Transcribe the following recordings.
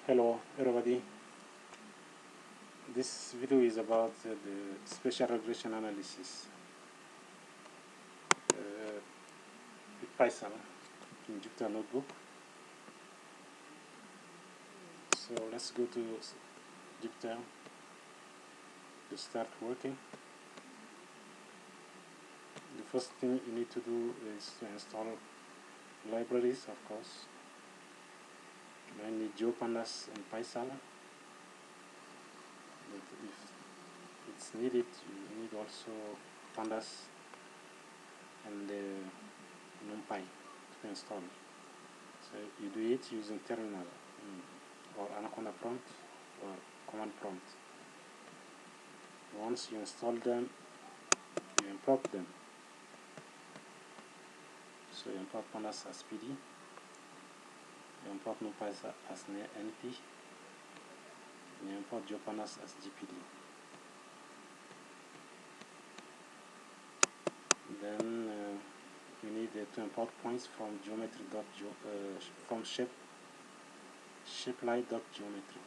Hello everybody, this video is about the spatial regression analysis with PySAL in Jupyter Notebook. So let's go to Jupyter to start working. The first thing you need to do is to install libraries, of course. Mainly GeoPandas and PySAL. But if it's needed, you need also pandas and NumPy to install. So you do it using terminal or Anaconda prompt or command prompt. Once you install them, you import them. So you import pandas as PD, you import NumPy as NP, and you import GeoPandas as GPD. Then you need to import points from from shapelight.geometry.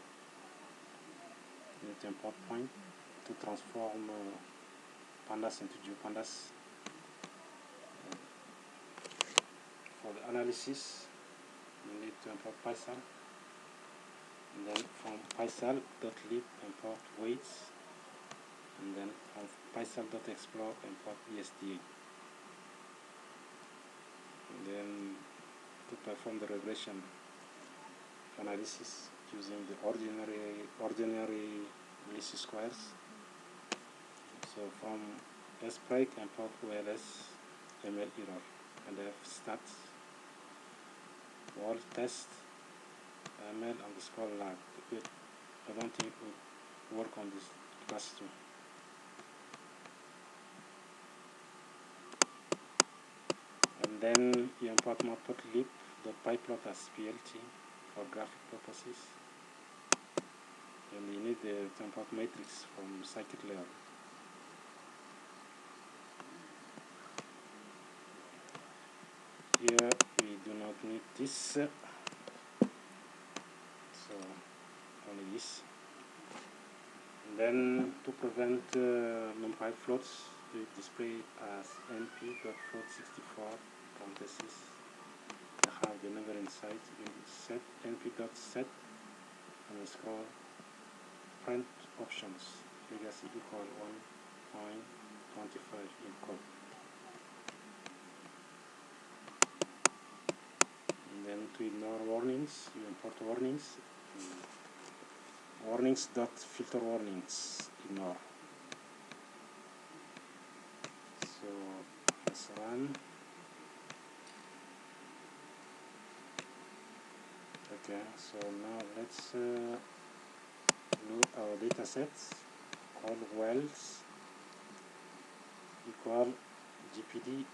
You need to import point to transform pandas into GeoPandas. For the analysis, you need to import PySAL, and then from PySAL.lib import weights, and then from PySAL.explore import ESDA. And then to perform the regression analysis using the ordinary least squares. So from sbreak import OLS ML error, and F stats wall test ML underscore lag. I don't think it will work on this class 2. And then you import matplotlib.pyplot as PLT for graphic purposes. And you need to import matrix from scikit-learn. Here we do not need this, so only this. And then to prevent NumPy floats, we display as np.float64 parentheses. I have the number inside. You set np.set underscore print options legacy equal 1.25 in code. And then to ignore warnings, you import warnings. Warnings.filter warnings ignore. So let's run. Okay, so now let's load our data sets called wells equal gpd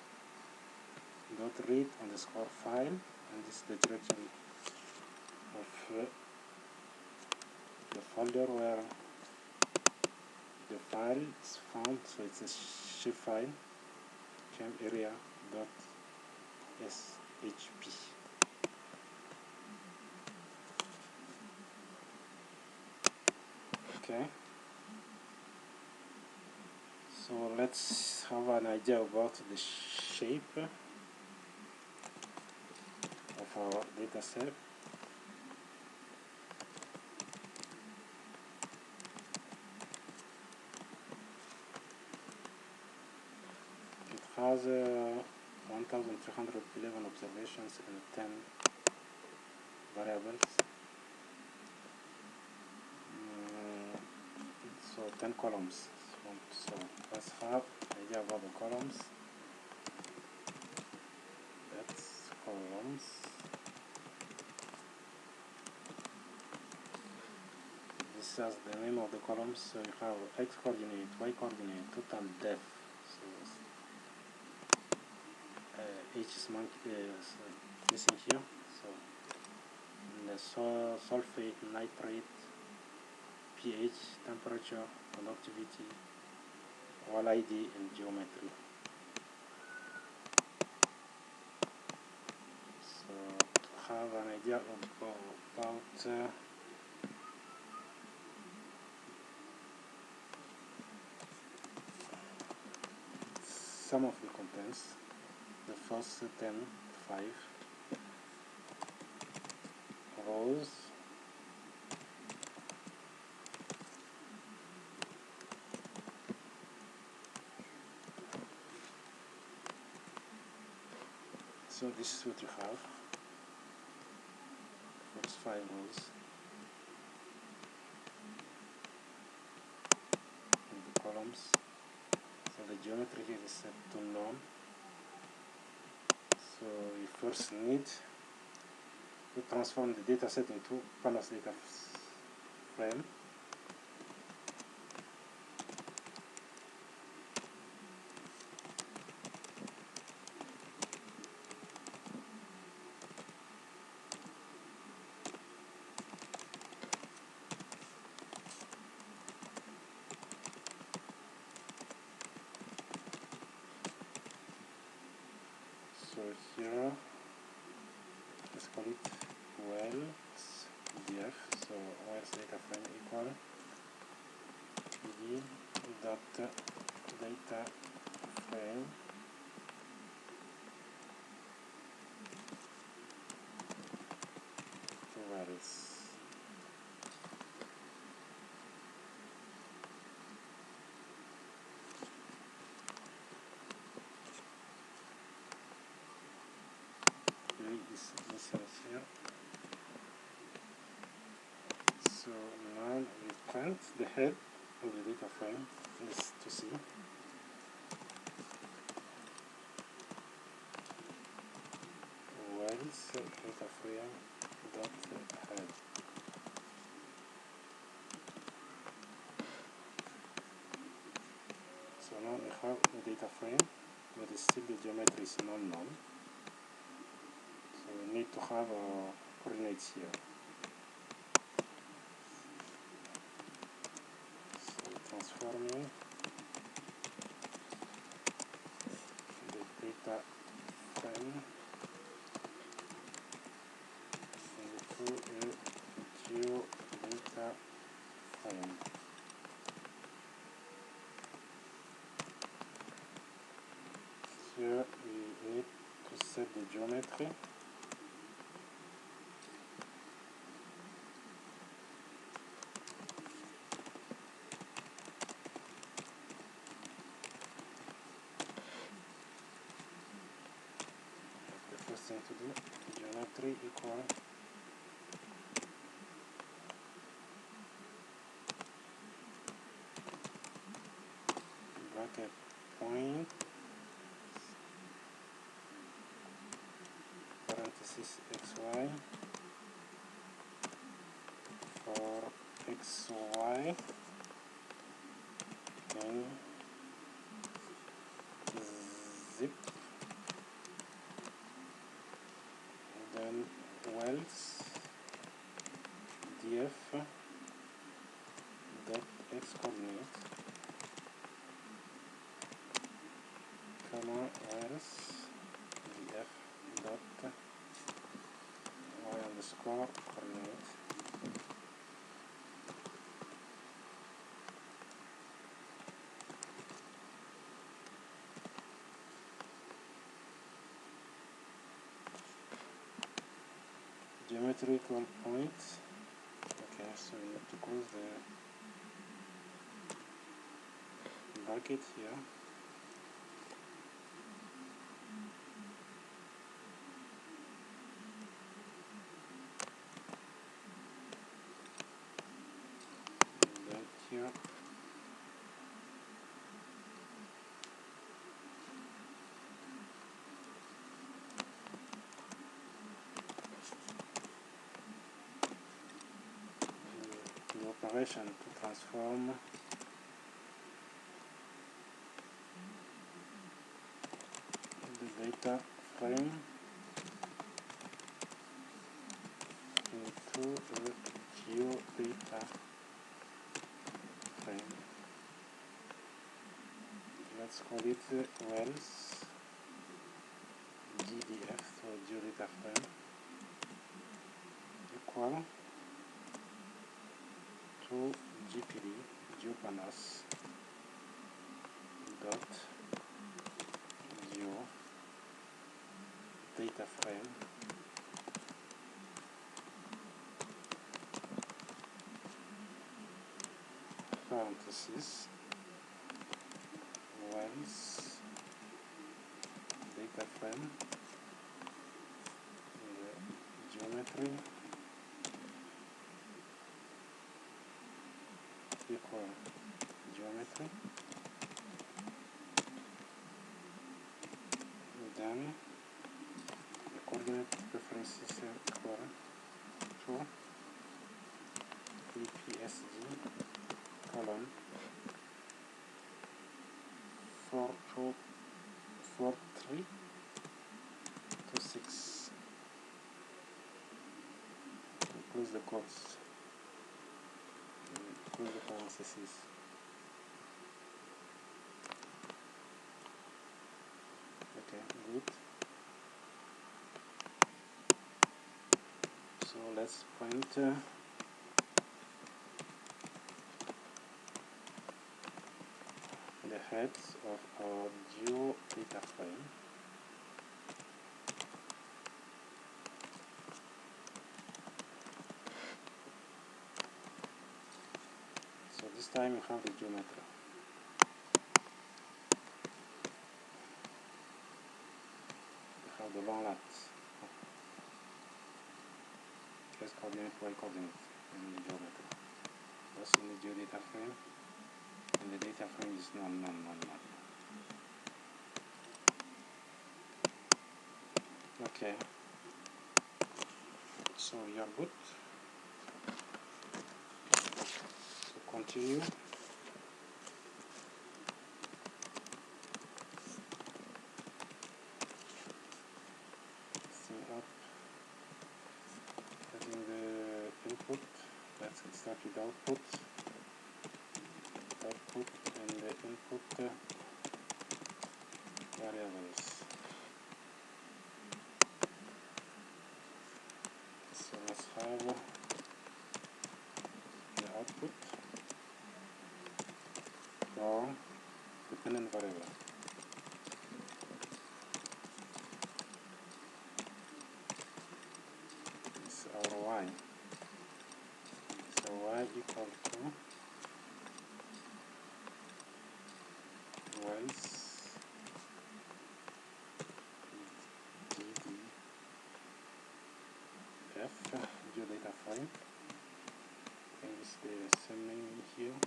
dot read underscore file, and this is the directory of the folder where the file is found. So it's a shape file, chem area dot shp. Okay, so let's have an idea about the shape of our data set. It has 1,311 observations and 10 variables. So 10 columns. So let's have an idea about the columns. That's columns. This is the name of the columns. So you have x coordinate, y coordinate, total depth. So H is missing here. So the sulfate, nitrate, pH, temperature, conductivity, wall ID, and geometry. So to have an idea about sum of the contents, the first 5 rows so this is what you have, first 5 rows in the columns. So the geometry here is set to none. So you first need to transform the data set into panels data frame. So here, let's call it wells df. So wells data frame equal d dot data frame to wells. Is here. So now we print the head of the data frame is to see. Wells data frame dot head. So now we have a data frame, but still the geometry is not known. So we need to have coordinates here. So transforming the data frame into a geodata frame. Here we need to set the geometry. The first thing to do, geometry equal bracket point parenthesis xy for xy in zip, then wells df dot x coordinate comma wells df dot y underscore coordinate. Geometrical point. Okay, so we need to close the bracket here. And then here. The operation to transform the data frame into a geodata frame. Let's call it wells GDF, so geodata frame equal to GPD geopanels dot geo data frame parenthesis wells data frame in the geometry equal geometry, then the coordinate preferences equal to EPSG colon 424326. Close the quotes, close the parentheses. Okay, good. So let's print the heads of our geo data frame. So this time you have the geometry. You have the long lats, x coordinate, y coordinate in the geometry. Also in the geo data frame, and the data frame is none. Okay, so you are good. So continue. Setting up, setting the input. Let's start with output. Output and the input variables. So let's have the output for dependent variable. It's our y. So y equal to wells GDF geodata frame. And it's the same name here.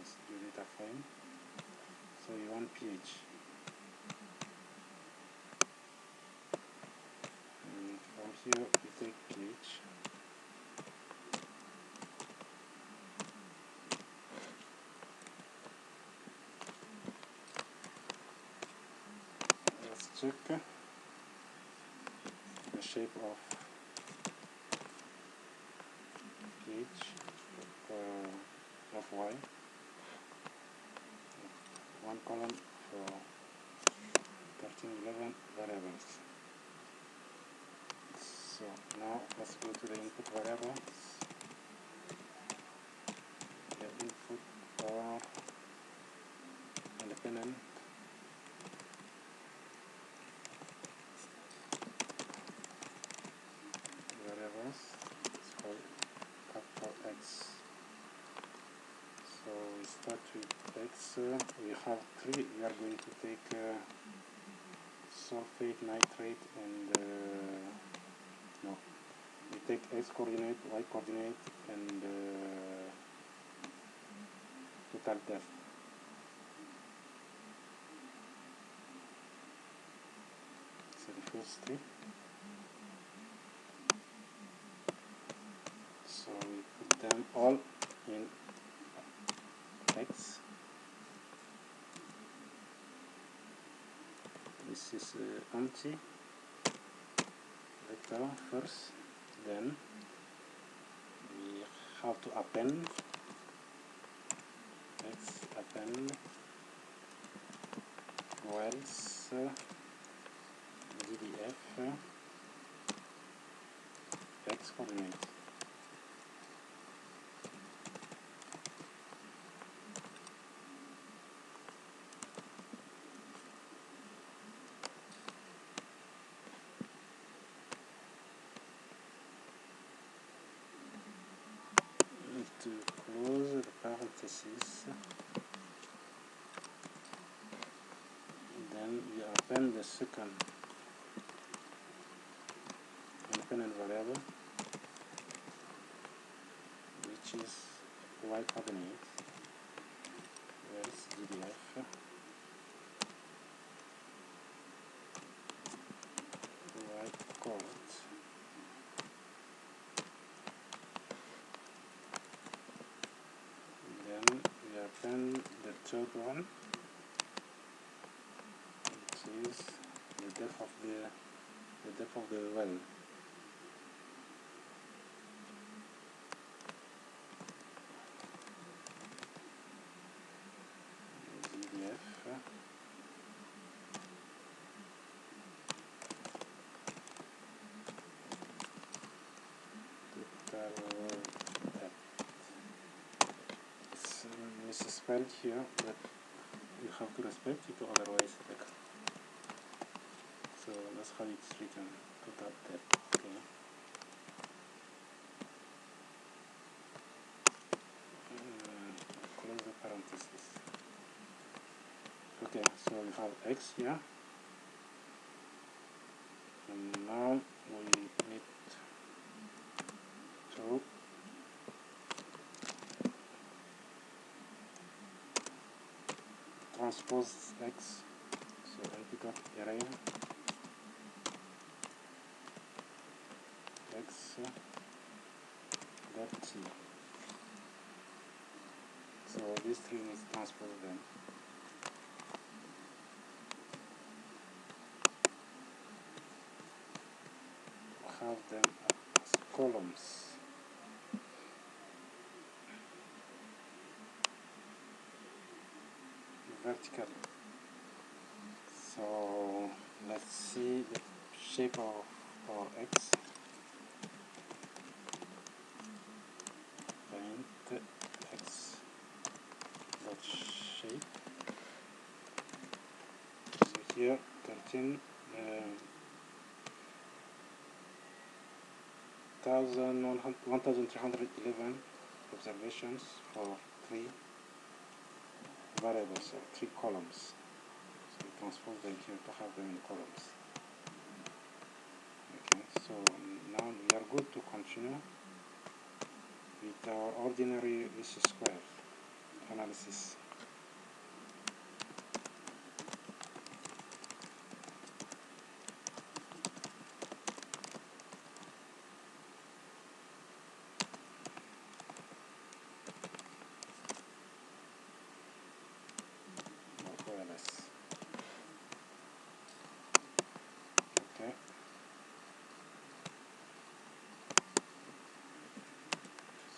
It's geodata frame. So you want pH. And from here you take pH. Let's check the shape of pH of y. One column for 1311 variables. So now let's go to the input variables. The input for independent variables. It's called capital X. So we start with X. We have three. We are going to take sulfate, nitrate, and no. We take X coordinate, Y coordinate, and total depth. So the first three. So we put them all in X. This is empty vector first, then we have to append X append wells GDF X coordinate. to close the parentheses. Then we append the second independent variable, which is y coordinate. Where is GDF? Y coordinate. Then we append the third one, which is the depth of the well. It's spelled here, but you have to respect it, otherwise so that's how it's written, total depth. Okay. Close the parentheses. Okay, so we have x here, and now we need to transpose x, so I pick up array x dot t. So these three needs to transpose them. Have them as columns. Vertical. So let's see the shape of our x. Paint x dot shape. So here 13 1311 observations for 3 variables, or 3 columns. So we transpose them here to have them in columns. Okay, so now we are good to continue with our ordinary least square analysis. Okay.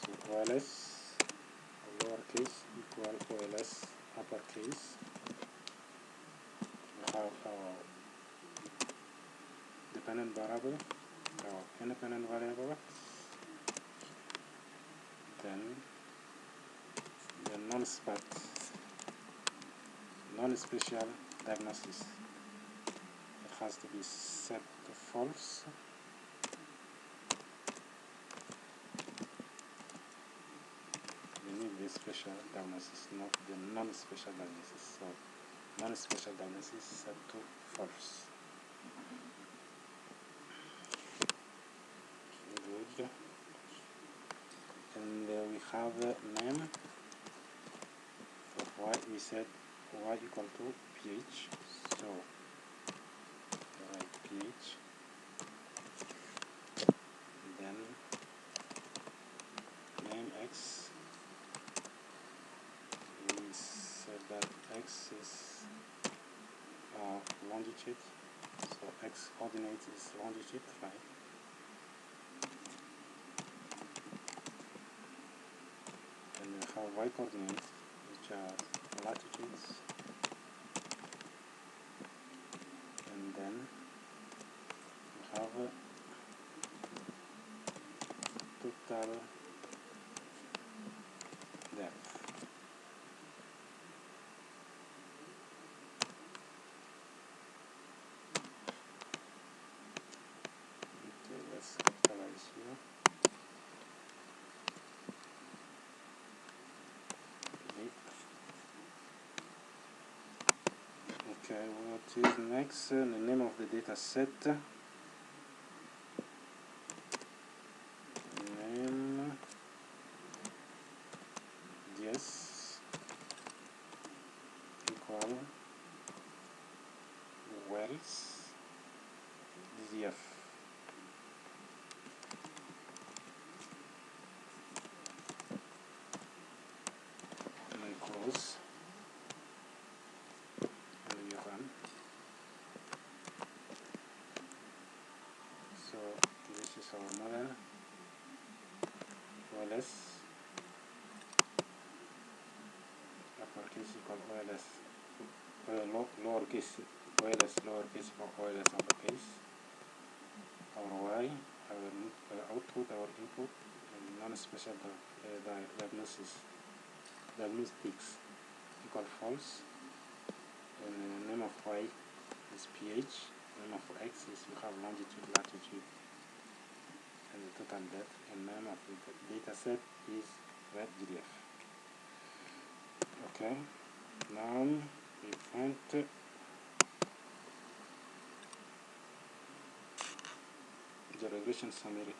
So OLS lowercase equal OLS uppercase. We have our dependent variable, our independent variable, then the non-spatial diagnosis. It has to be set to false. We need the spatial diagnosis, not the non-spatial diagnosis. So non-spatial diagnosis set to false. Good. And we have a name for y. We said y equal to ph. So write ph. Then name x. We said that x is longitude. So x coordinate is longitude, right? And we have y coordinates, which are latitudes. And then we have total depth. Okay, let's capitalize here. is next the name of the data set. Name ds equal wells df, and then close, and we run. So this is our model. OLS uppercase equal OLS, lowercase OLS lowercase equal OLS uppercase. Our Y, our output, our input, and non-special diagnostics equal false. And the name of Y is pH. Name of X is we have longitude, latitude, and the total depth. And name of the data set is red GDF. Okay, now we find the regression summary.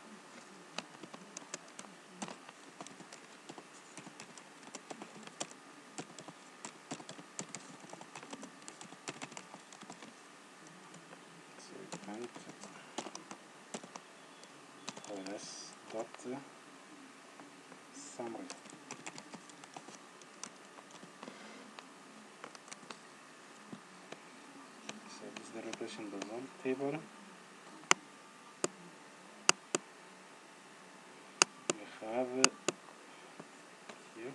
So we find OLS dot summary. So this is the regression result table. We have here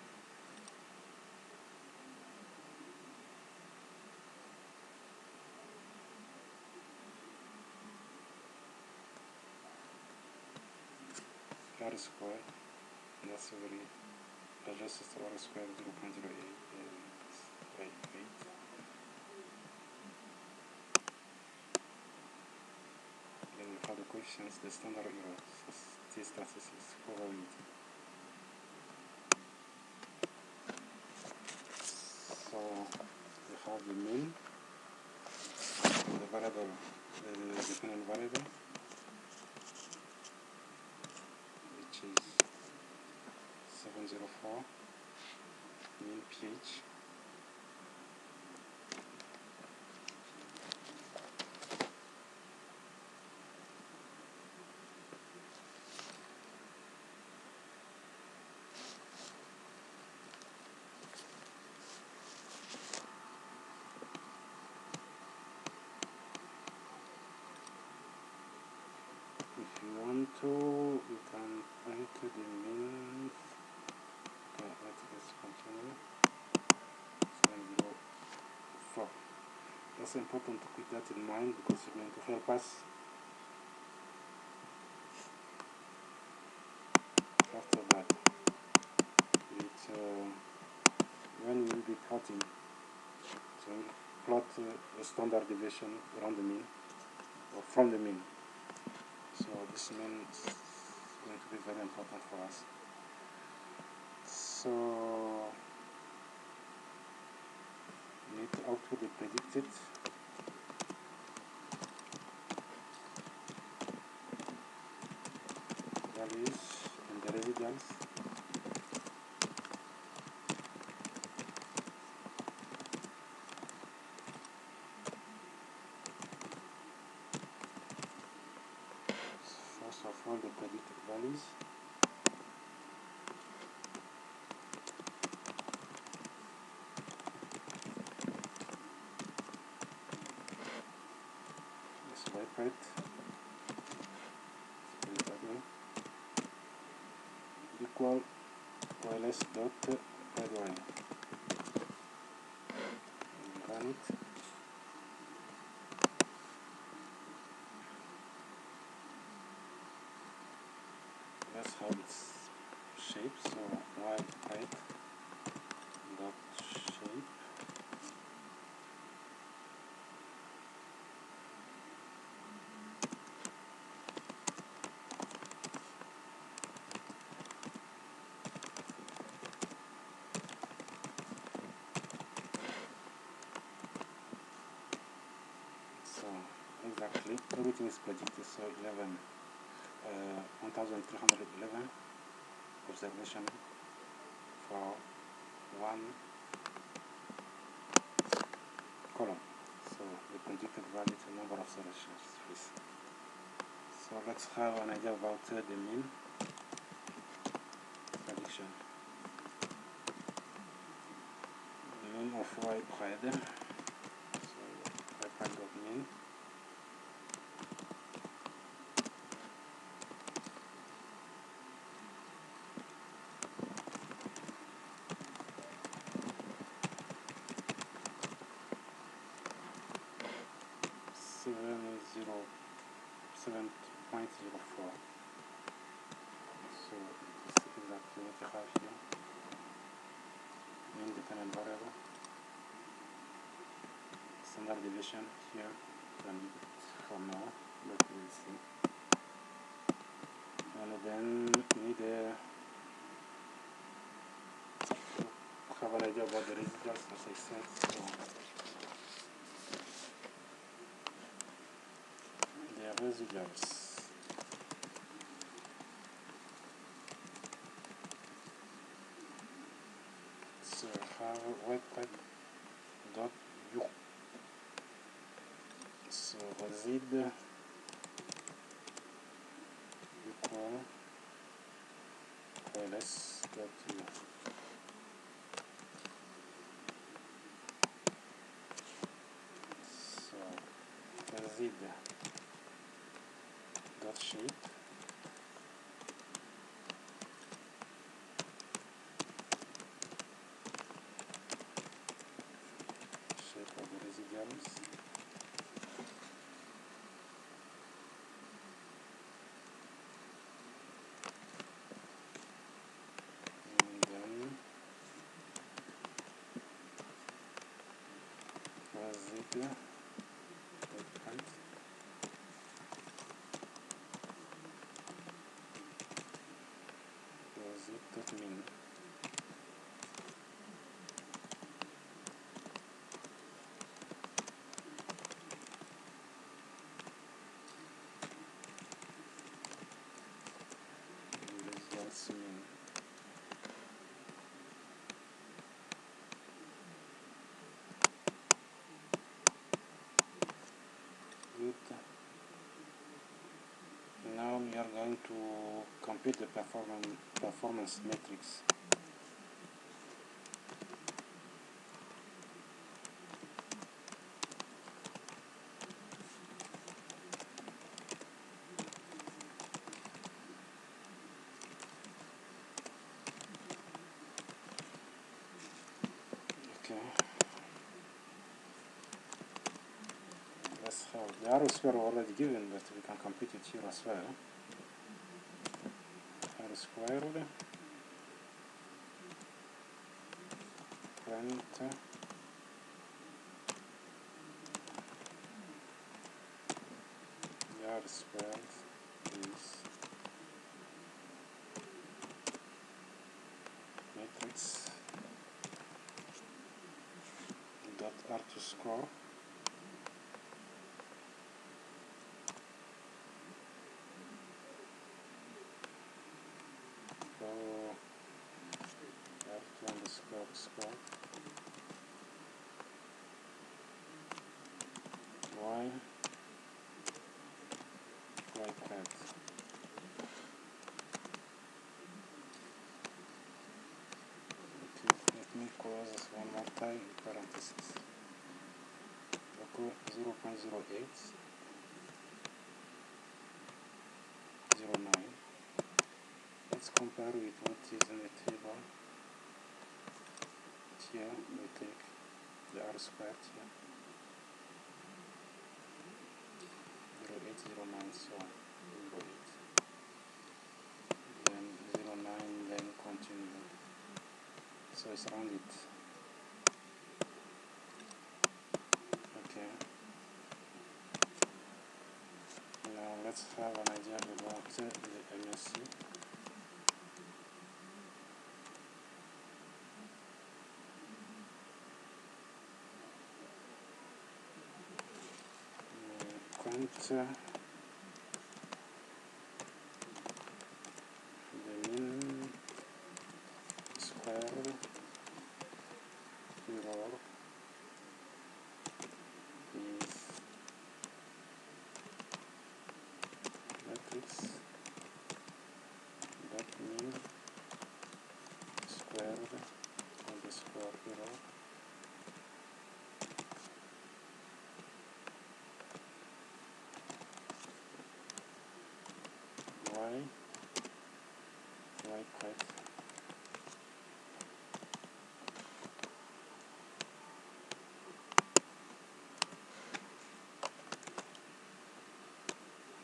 R square, and that's very adjusted to R square 0.08. Then we have the coefficients, the standard error, t-statistics, probability. So we have the mean, the variable, the dependent variable, which is 704, mean pH. If you want to, you can enter the means. Okay, let's continue. 704. That's important to keep that in mind because it's going to help us after that. When we will be plotting, so we'll plot a standard deviation around the mean or from the mean. So this mean is going to be very important for us. So we need to output the predicted values and the residuals. First of all, the predicted values. Swipe right, equal OLS dot redY. Run it. That's how it's shaped. So Y right dot shape. everything is predicted. So 1311 observation for one column. So the predicted value is the number of solutions. So let's have an idea about the mean prediction. The mean of y prime. So y prime dot mean. Seven 7.04. So this is exactly what you have here. Mean dependent variable. Standard deviation here. Can leave it for now, but we'll see. And then we need to have an idea about the residuals, as I said. So the residuals. So have webpack.u. So resid equal ls.u. So resid dot shape of the residuals. And then resid dot mean. Results mean. Good. Now we are going to compute the performance metrics. Okay. Let's have the R square already given, but we can compute it here as well. R squared print R squared is matrix dot R2 score for R2 underscore score y prime. Let me close this one more time in parentheses. Equal 0.08 09. Let's compare with what is in the table. Here we take the R squared here. 0809, so 08. Then 09, then continue. So it's rounded. Okay. Now let's have an idea about the MSC. Count the mean square error is matrix dot mean squared underscore error y quit.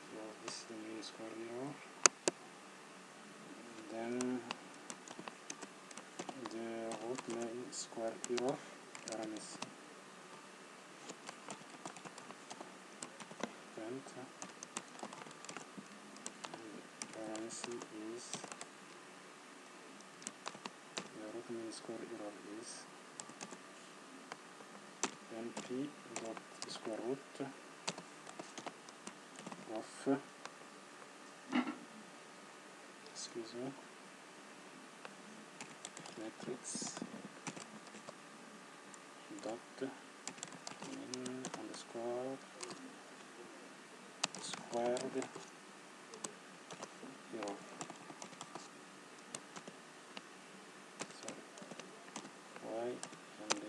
So this is the mean square error. Then the root mean square error RMS and RMS is the root mean square error is np dot square root of matrix dot mean underscore squared error. Sorry, y and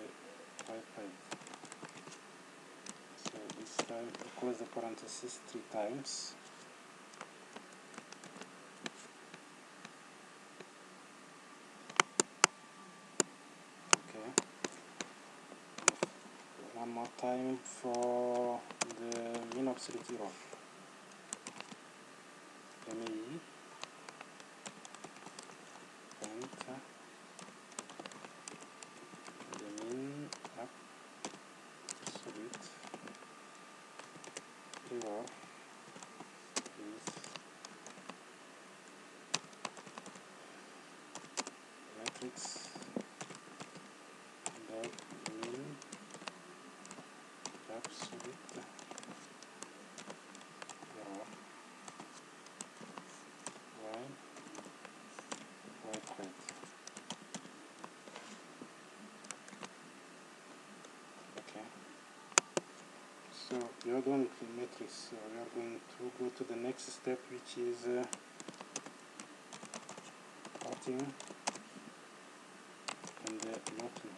y prime. So this time close the parenthesis 3 times. Okay. One more time for the mean absolute error. ME and the mean absolute error is matrix dot mean absolute error y quit. Okay. So we are done with the matrix. So we are going to go to the next step, which is plotting and noting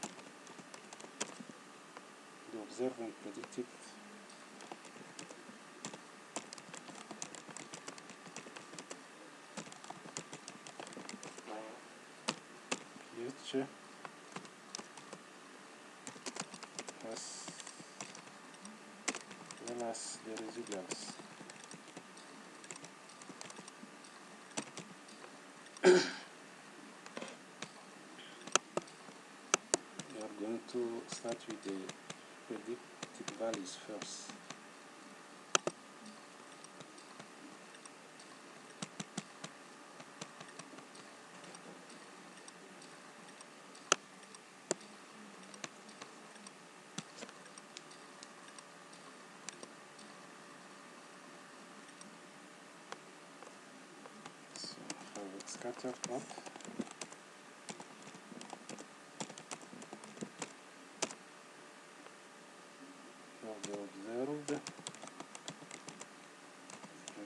the observed and predicted pH as well as the residuals. We are going to start with the predicted values first. So have a scatter plot. Of the observed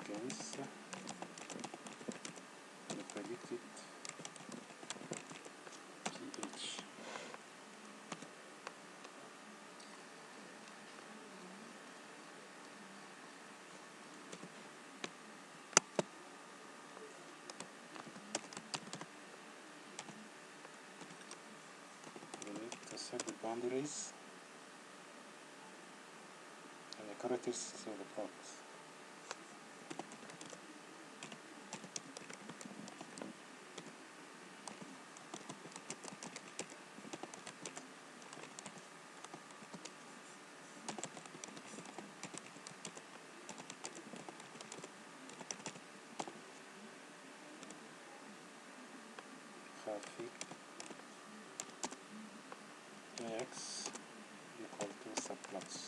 against the predicted pH. We need to set the boundaries and the characteristics of the plot. Traffic AX equal to subplots.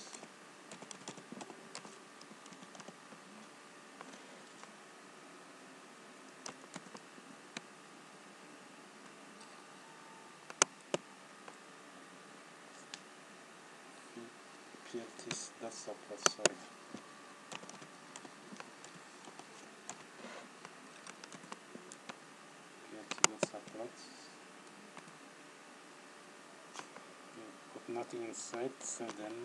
PLT dot subplot, sorry. PLT dot subplot. Put nothing inside, so then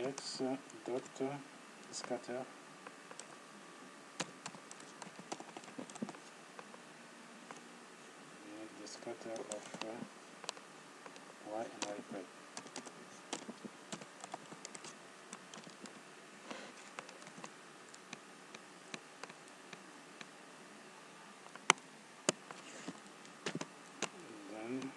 X dot scatter. We need the scatter of Y and Y prime. Then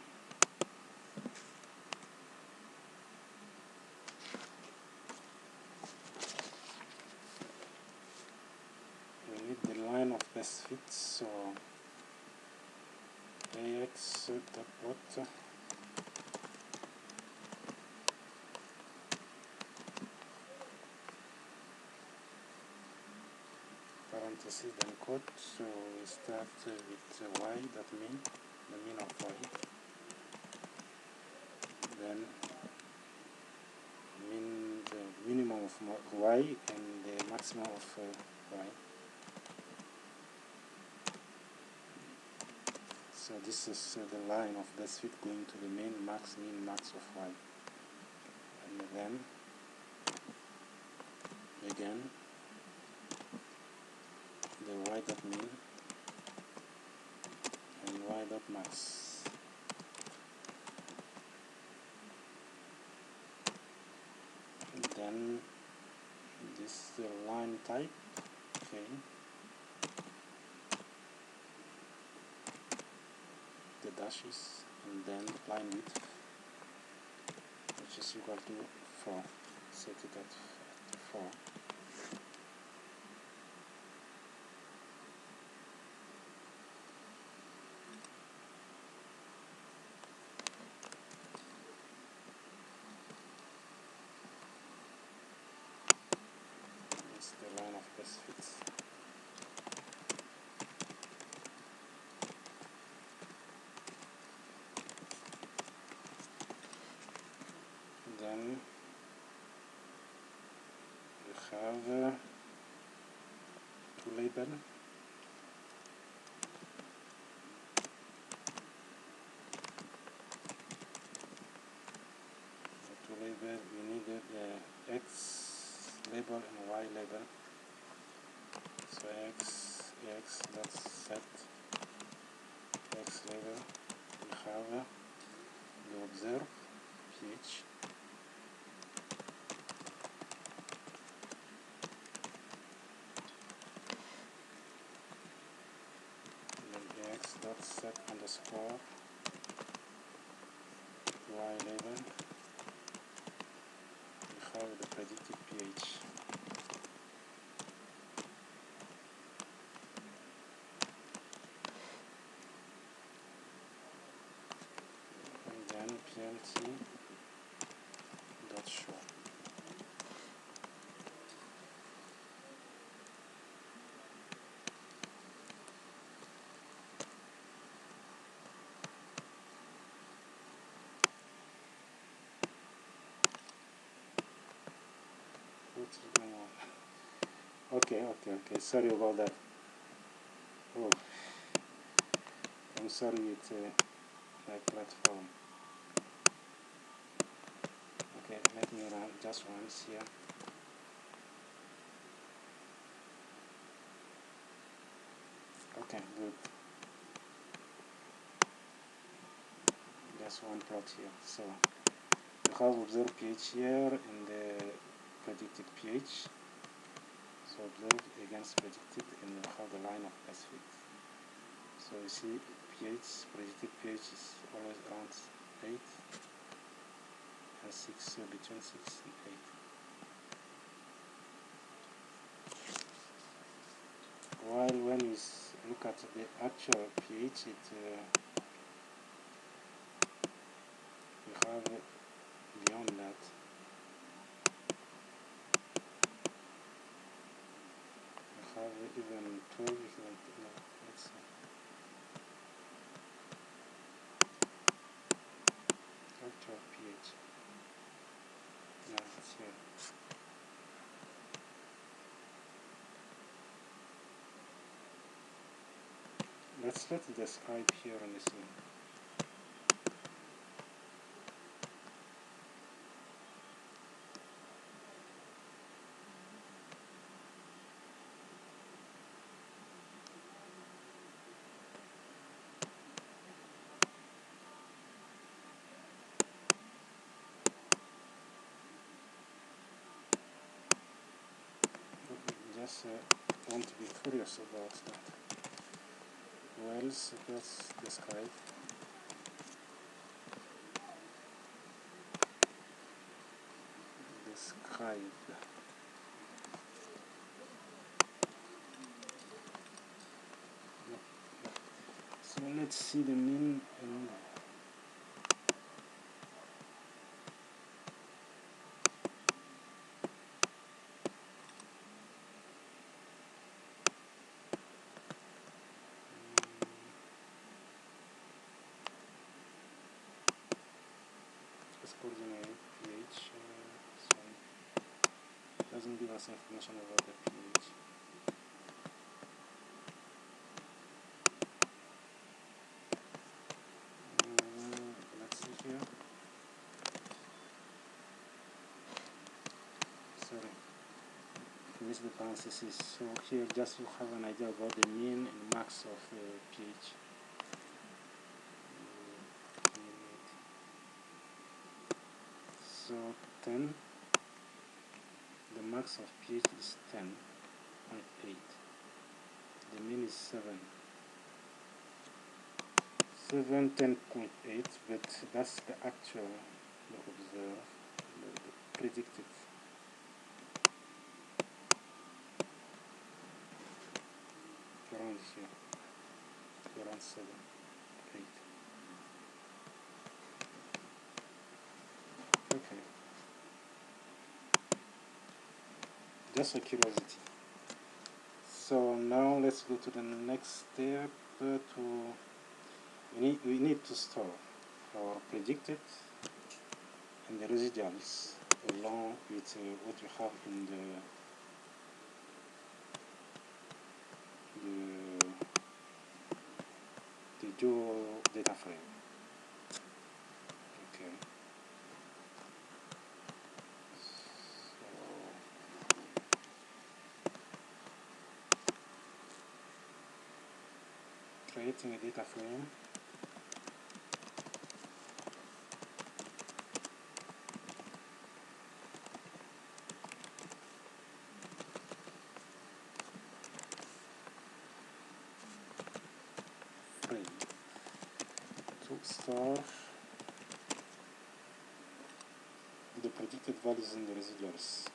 we need the line of best fit, so AX dot plot parentheses then code, so we start with Y, that mean the mean of Y, then the minimum of Y and the maximum of Y. So this is the line of best fit going to the min, max of Y, and then again the Y dot min and Y dot max. And then this is the line type, okay, the dashes, and then line width, which is equal to 4. Set it at 4. That's the line of best fits. Then we have to label. To label we needed the X label and Y label. So X dot set X label. We have the observe pH. Then X dot set underscore Y label. We have the predicted pH. And then PLT dot show. What's going on? Okay. Sorry about that. Oh, I'm sorry with my platform. Okay, let me run just once here. Okay, good. Just one plot here. So we have observed pH here and the predicted pH. So observe against predicted, and we have the line of best fit. So you see pH, predicted pH is always around 8 and 6, so between 6 and 8. While when you look at the actual pH, you have beyond that. You have even 12, let's see. Actual pH. Yeah, it's here. let's describe here on this one. Just want to be curious about that. Well, so let's describe. So let's see the mean and let's coordinate pH. So it doesn't give us information about the pH. Let's see here. Sorry, missed the parentheses. So here, just to have an idea about the mean and max of pH. So 10. The max of pH is 10.8. The mean is 7. 10.8, but that's the actual, the observed, the predicted. Around here, around 7, 8. Okay. Just for curiosity. So now let's go to the next step. We need to store our predicted and the residuals along with what we have in the dual data frame. Okay. So creating a data frame. To store the predicted values in the residuals.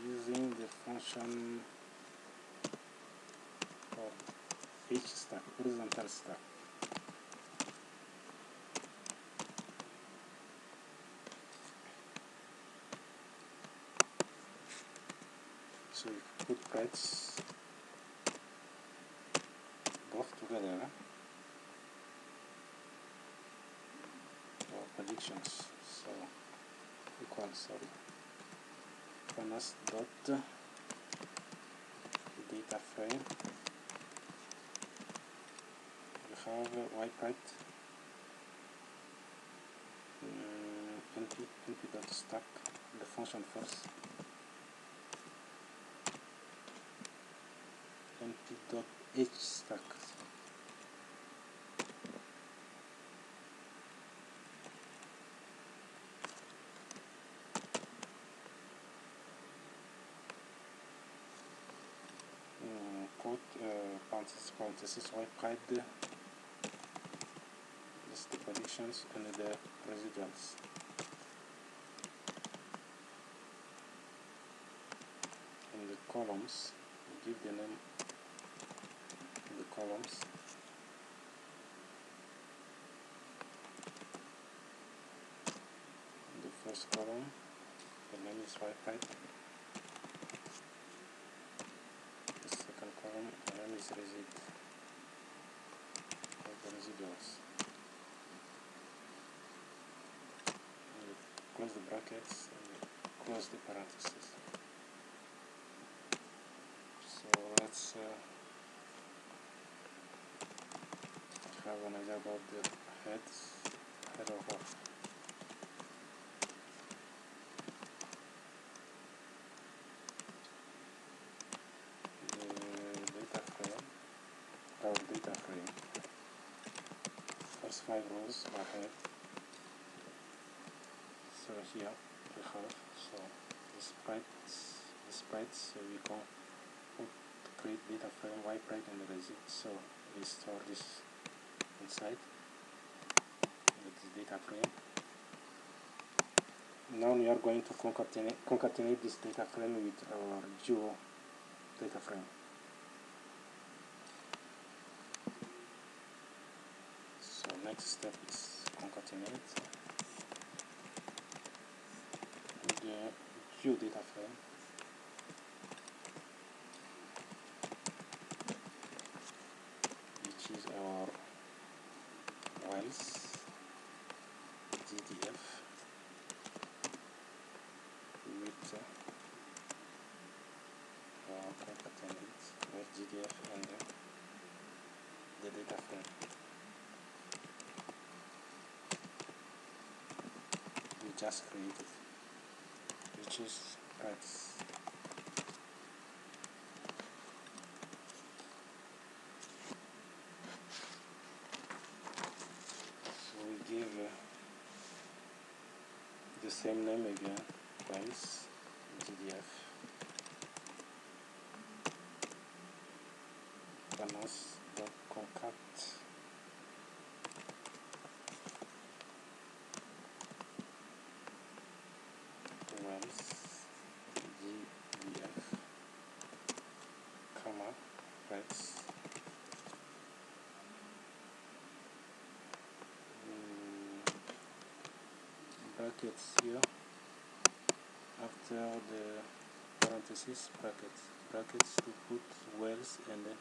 Using the function of H stack, horizontal stack. So you put brackets both together for predictions. So equal, sorry, minus dot data frame. We have ypret np dot stack, the function first, np dot h stack. Quote parenthesis ypret, just the predictions and the residuals. In the columns, we give the name in the columns. In the first column, the name is ypret. The second column, this receipt of the residuals. And close the brackets and close the parentheses. So let's have an idea about the head of our data frame. First 5 rows are head. So here we have the sprites, so we can create data frame, wipe right, and receipt. So we store this inside with the data frame. Now we are going to concatenate this data frame with our geo data frame. So next step is concatenate with the geo data frame. Which is our files GDF with our concatenate with GDF and the data frame. We just created, which is sprites. So we give the same name again, files GDF canvas.concat files GDF comma files brackets here after the parentheses, brackets to put wells and then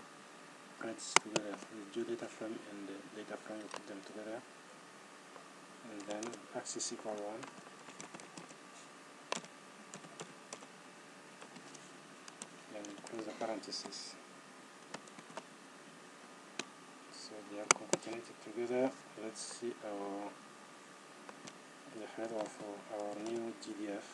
sprites together. The geo data frame and the data frame, we put them together, and then axis equal 1, and close the parentheses. So they are concatenated together. Let's see the head of our new GDF.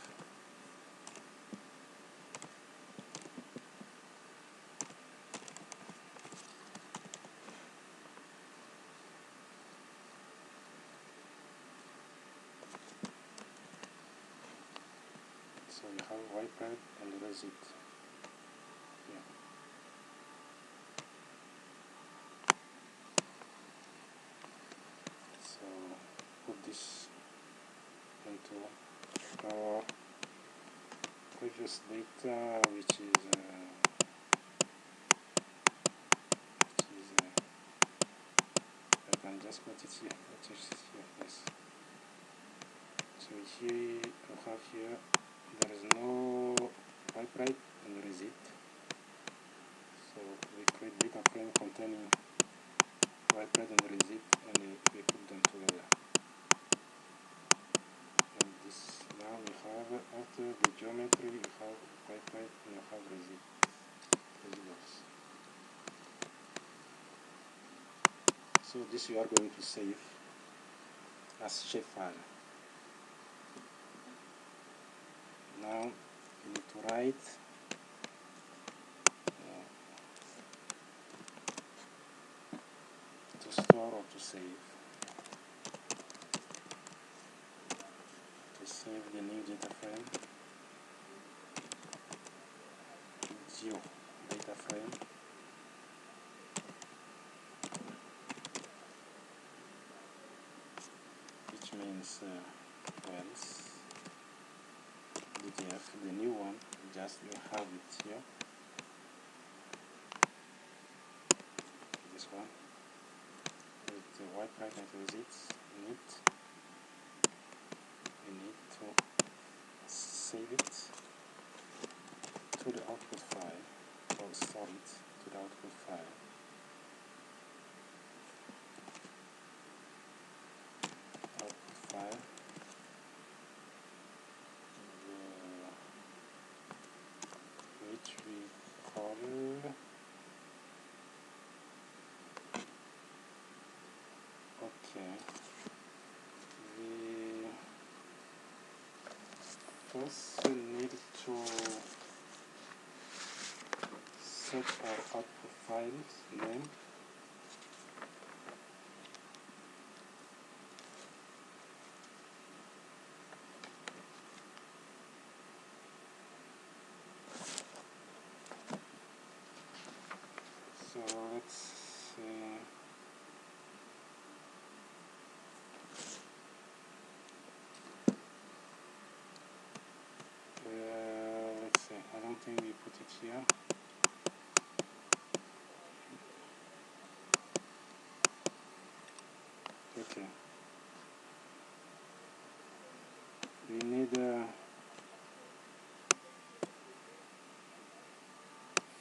So we have wipe right and receipt. Yeah. So put this into our previous data, which is I can just put it here. Yes. So here we have here, there is no wipe right and receipt. So we create data frame containing wipe right and receipt, and we put them together. And this now we have, after the geometry, we have wipe right and we have residuals. So this you are going to save as shapefile. Now you need to write to store or to save. To save the new data frame, geo data frame, which means wells DTF, the new one, just you have it here. This one with the wipe right and receipts. We need to save it to the output file or store it to the output file. Output file. Which we call okay. We first need to set our output file's name. So let's see. Let's see. I don't think we put it here. Okay. We need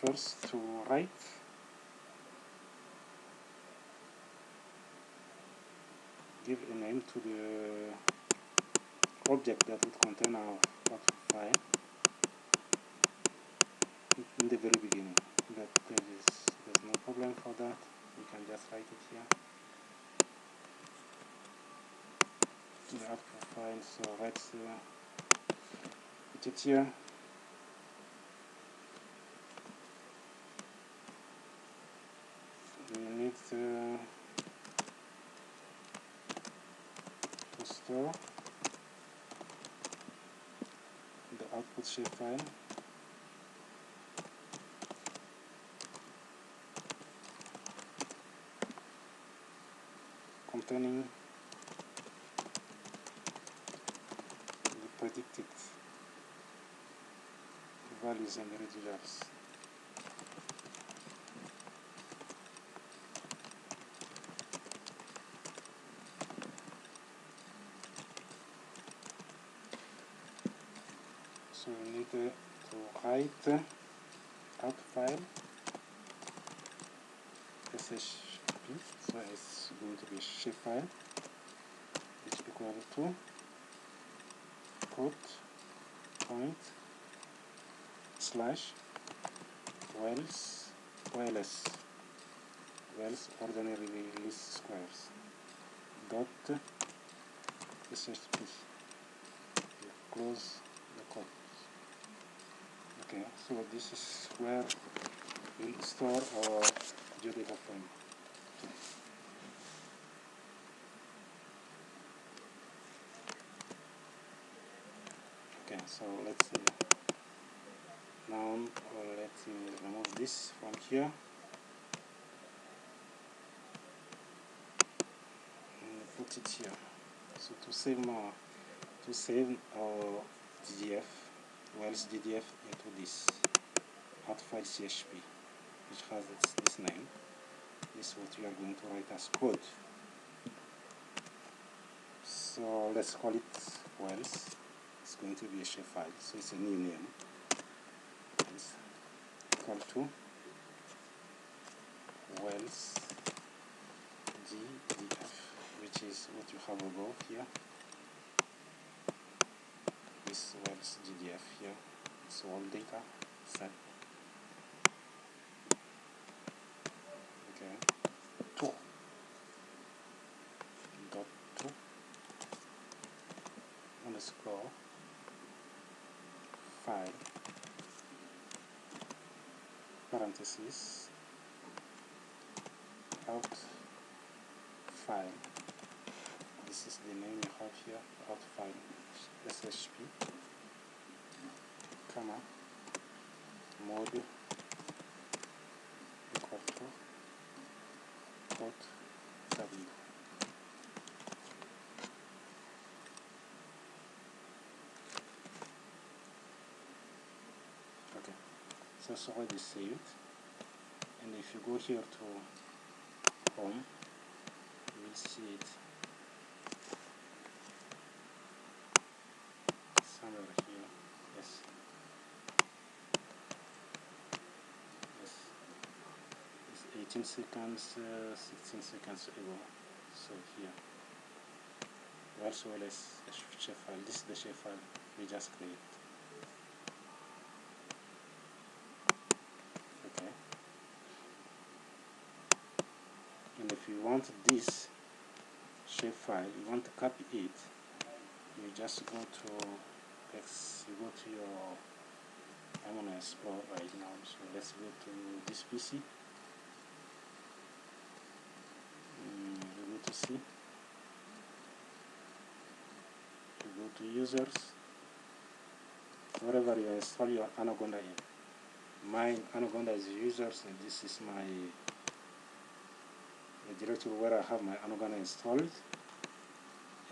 first to write give a name to the object that would contain our output file in the very beginning. But there's no problem for that. We can just write it here. The output file, so let's put it here. We need to store the output shapefile containing the predicted values and residuals. So we need to write out file shp, so it's going to be a shapefile which equal to quote point slash Wales ordinary least squares dot shp. Close the code. Okay, so this is where we'll store our geodata frame. Okay, so let's see. Now let me remove this from here and put it here. So to save our DDF, Wales DDF into this hot file CHP, which has this name. This is what we are going to write as code. So let's call it Wales. It's going to be a shapefile, so it's a new name. It's equal to Wales DDF, which is what you have above here. This Wales DDF here, it's all data set. Okay, 2 dot 2 underscore file parentheses out file. This is the name you have here, out file shp, comma mode equal to w. Okay, so it's already saved, and if you go here to home, you will see it somewhere here. Yes, 15 seconds, 16 seconds ago. So here, also let's shapefile. This is the shapefile we just created. Okay. And if you want this shapefile, you want to copy it, you just go to your, I'm gonna explore right now, so let's go to this PC. You go to C, you go to users, wherever you install your Anaconda in. Mine Anaconda is users, and this is my directory where I have my Anaconda installed.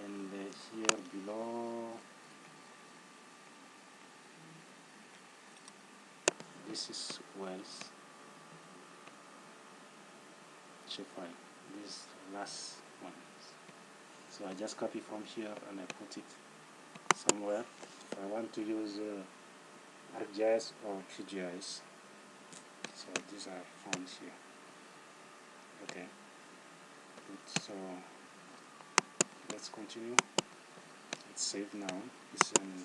And here below, this is Wells shapefile. This last one. So I just copy from here and I put it somewhere. If I want to use ArcGIS or QGIS, so these are found here. Okay. Good. So let's continue. It's saved now. It's in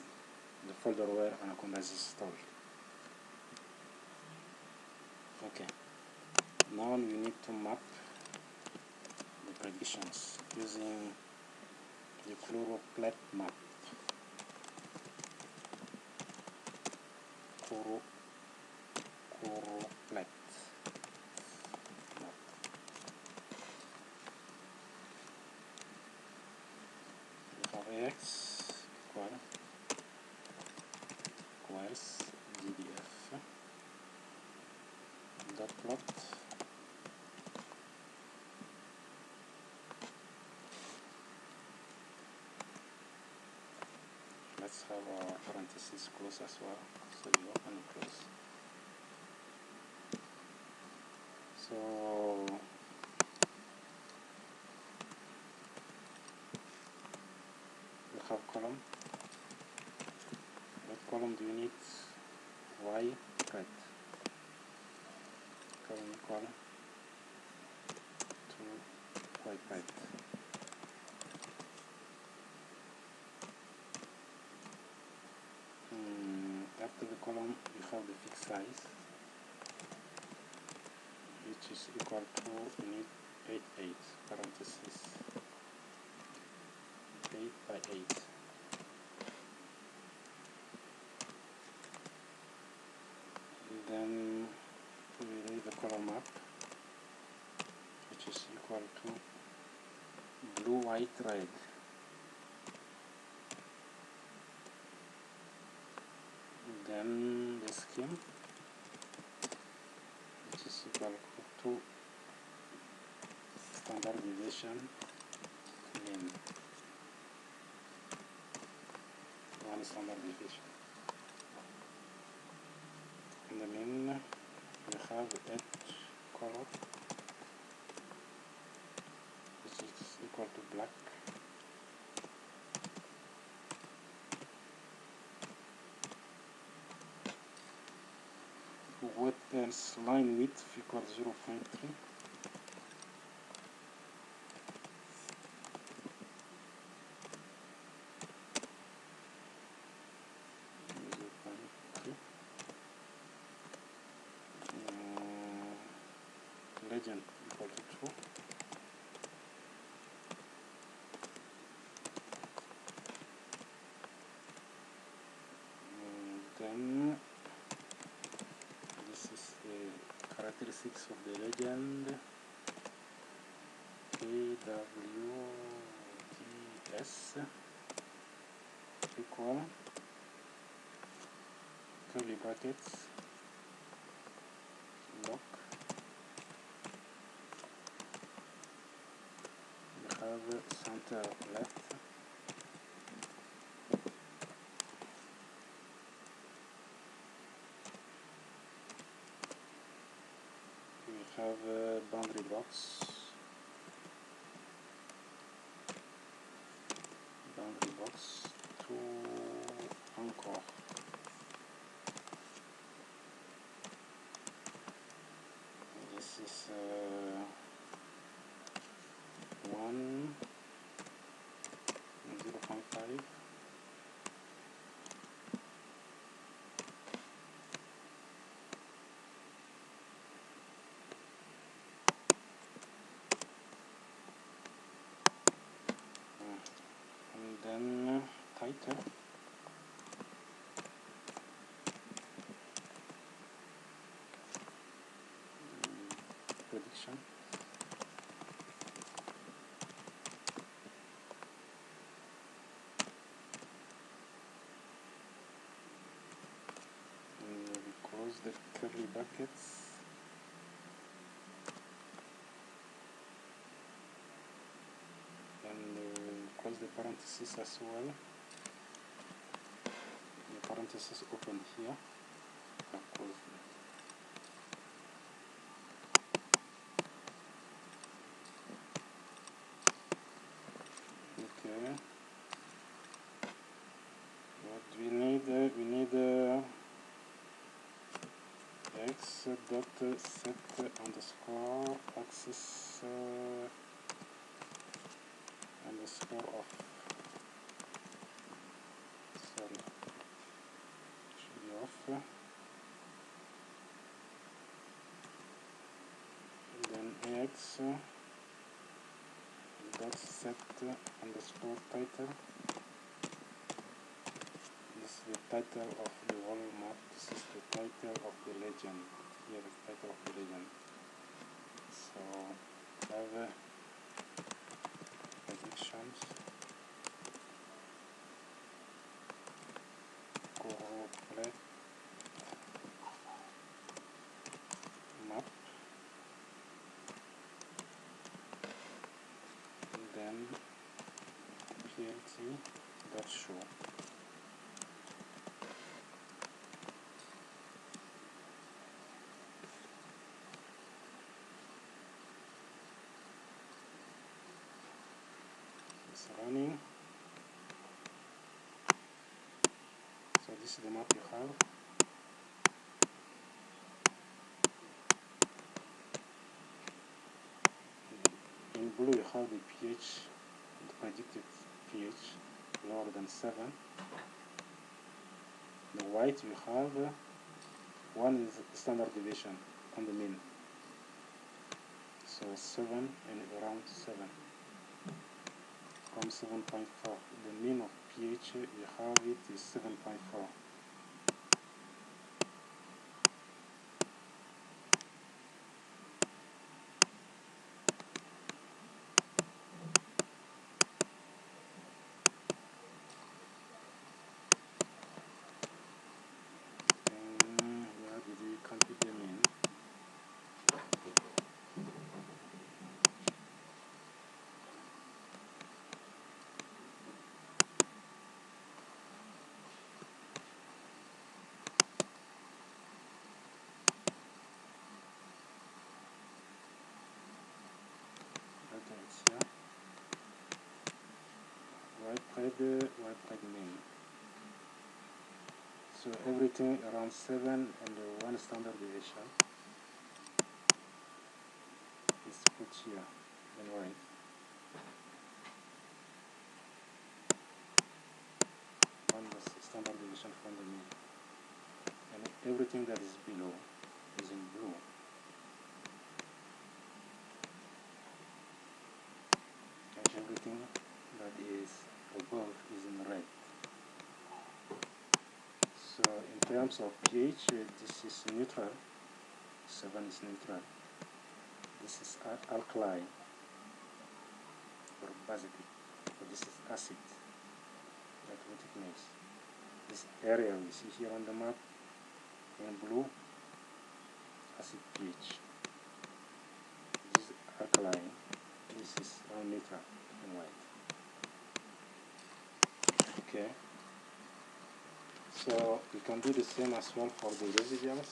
the folder where Anaconda is installed. Okay. Now we need to map the predictions using the choropleth map. Choropleth map. We have Ax equals GDF dot plot. Let's have our parentheses close as well, so you open and close. So we have column. What column do you need? Y right. Column equal to y right. After the column, you have the fixed size, which is equal to, you need 8 parentheses 8 by 8. And then we need the column map, which is equal to blue, white, red. Then the scheme, which is equal to standard deviation mean, one standard deviation. In the mean, we have edge color, which is equal to black. What else? Line width equals 0.3. Legend equal to 2. Then this is the characteristics of the legend. KWDS equal curly brackets lock. We have center left. We have boundary box. To anchor. This is then title, prediction, and we close the curly brackets. Close the parentheses as well. The parentheses open here. Close them. Okay. What we need? We need x dot set underscore axis underscore of. Sorry, should be off. And then x dot set underscore title. This is the title of the whole map. This is the title of the legend. Here is the title of the legend. So have predictions. Correct map. And then plt.show. It's running. So this is the map you have. In blue you have the pH, the predicted pH lower than 7. The white you have 1 is standard deviation on the mean. So 7 and around 7 from 7.4. The mean of pH you have it is 7.4. Where did we compute the mean? Widespread mean. So everything around 7 and 1 standard deviation is put here in white. One standard deviation from the mean. And everything that is below is in blue. And everything that is above is in red. So in terms of pH, this is neutral. 7 is neutral. This is alkaline or basic. So this is acid. That's what it makes. This area we see here on the map in blue, acid pH. This is alkaline. This is neutral in white. Okay. So we can do the same as well for the residuals.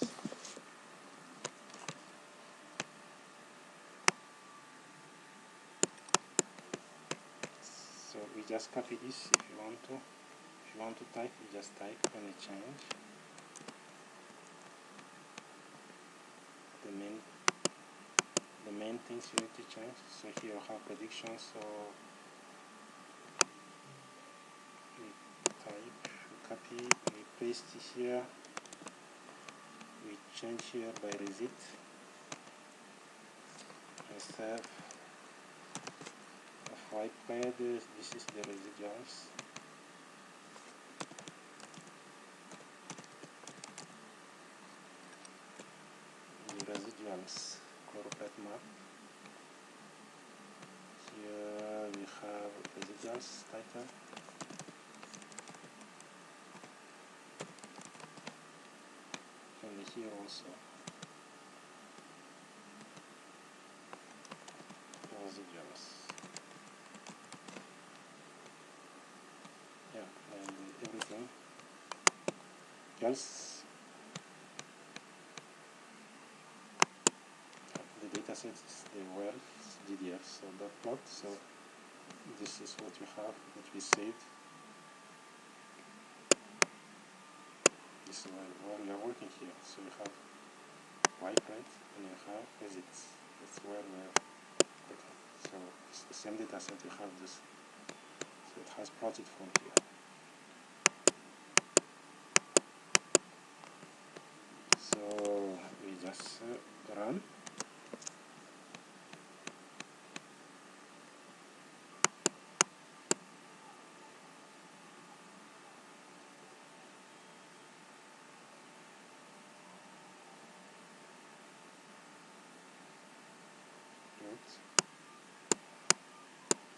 So we just copy this if you want to. If you want to type, you just type any change. The main things you need to change. So here you have predictions. So we type, we copy, we paste here. We change here by resit. Instead of widespread, this is the residuals. map. Here we have residuals title. And here also residuals. Yeah, and everything else. The dataset is the well DDF, so dot plot. So this is what we have that we saved. This is where we are working here. So we have wipe rate and we have visits. That's where we are working. So it's the same dataset. We have this. So it has plotted from here. So we just run.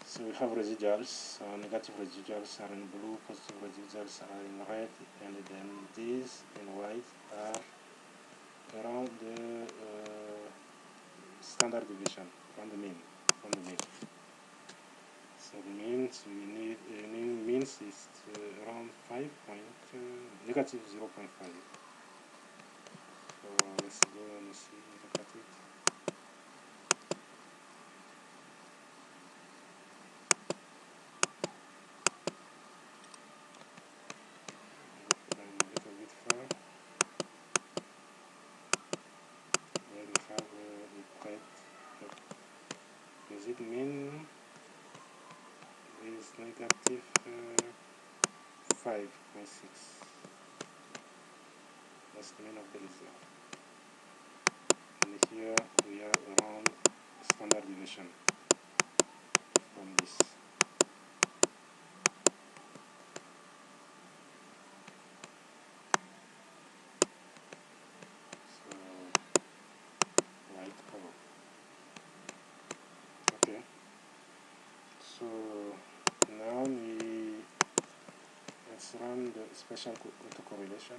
So we have residuals, negative residuals are in blue, positive residuals are in red, and then these in white are around the standard deviation from the mean. So the means we need means is around 5 negative 0.5. So let's go and see, look at it. It mean is negative 5.6. That's the mean of the result. And here we are around standard deviation from this. So right color. Okay. So now let's run the spatial autocorrelation.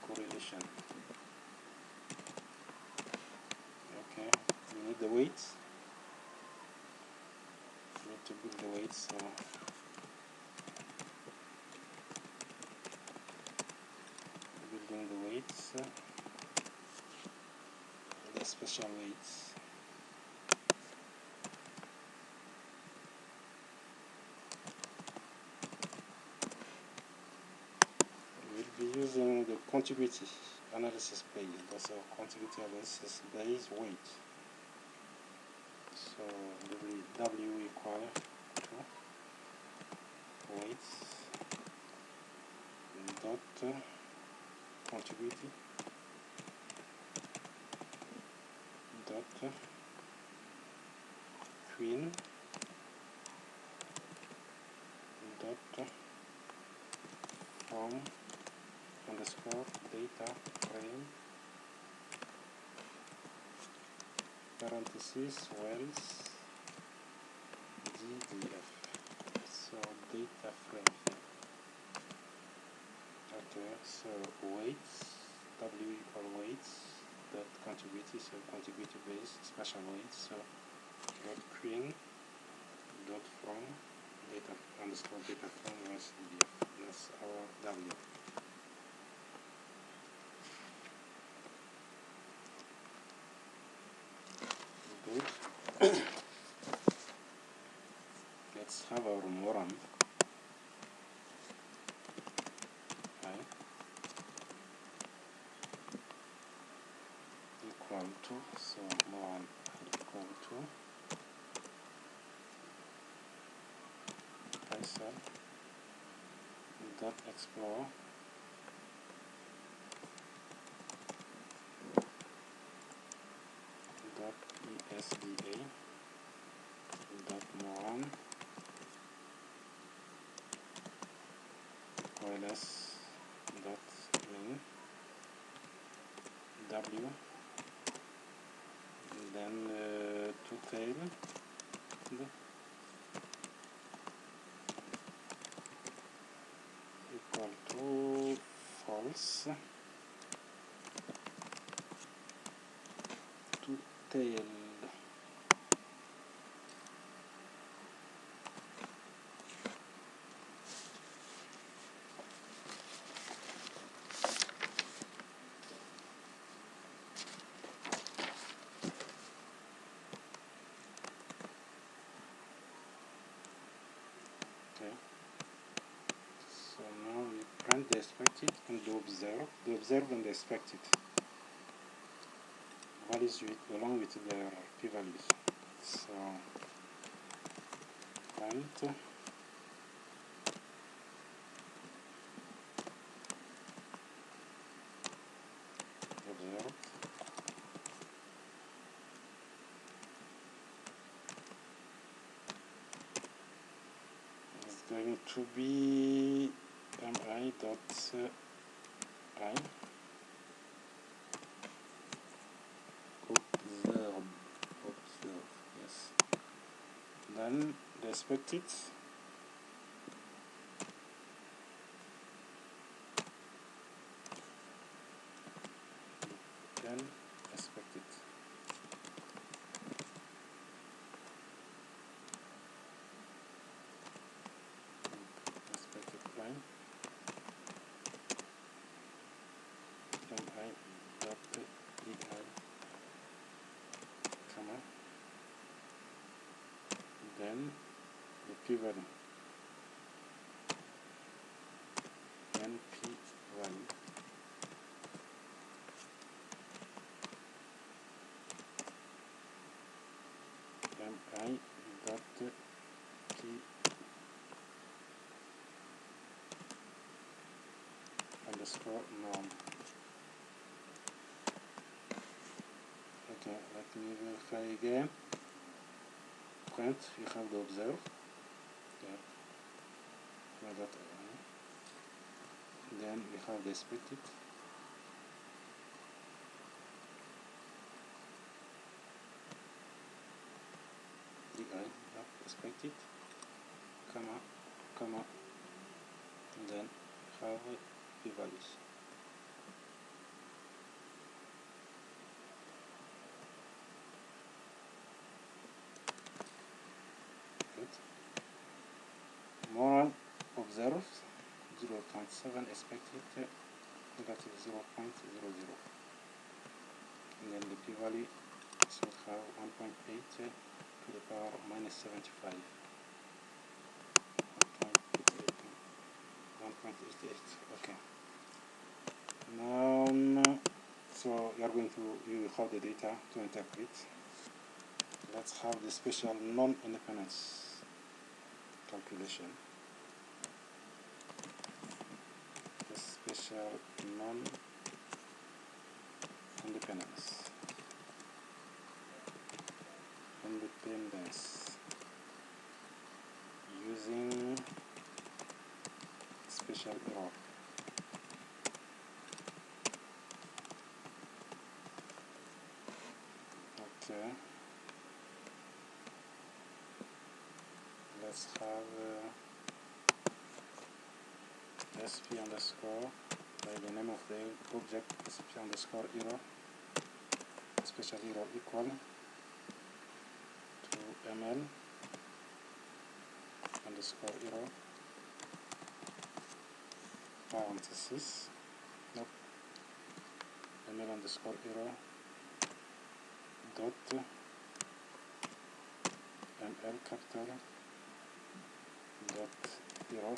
Correlation. Okay, we need the weights. We need to build the weights. So building the weights, the spatial weights. We'll be using the contiguity analysis base. That's our contiguity analysis base weight. So W equal to weights dot contiguity dot queen dot from underscore data frame parentheses wells DDF. So data frame. Okay, so weights, W equal weights dot contiguity, so contiguity base spatial weights, so dot queen dot from data underscore data from wells DDF. That's our W. Good. Let's have our moram. Equal to, so moram equal to PySAL dot explore dot esda dot moran OLS dot min w, and then to tail equal to false, to tail okay. So now we print the expected and the observed and the expected values along with their p-values. So print observed is going to be mi dot I observe, yes. Then the expected then expected prime mi dot ei comma then the p-value then p-value mi dot p underscore norm. Okay, let me verify again. Print, you have the observe. Yeah. Then we have the expected. Expected, comma, comma, and then have p-values. Good. Moral observed 0.7, expected negative 0.00, and then the p-value should have 1.8 to the power minus 75. 1.88. Okay. Now, so you are going to have the data to interpret. Let's have the special non-independence calculation. The special non-independence. Using spatial error. Okay. Let's have sp underscore by the name of the object sp underscore error, spatial error equal to ml underscore error parenthesis ml underscore error dot ml capital dot error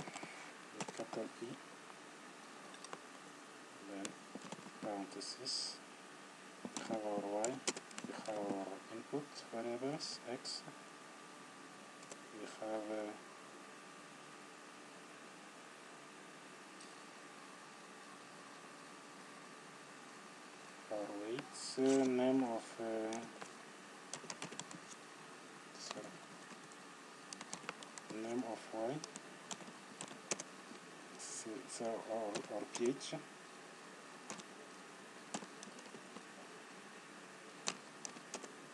with capital E, then parenthesis, we have our y, we have our input variables x, we have x, name of y, so or ph,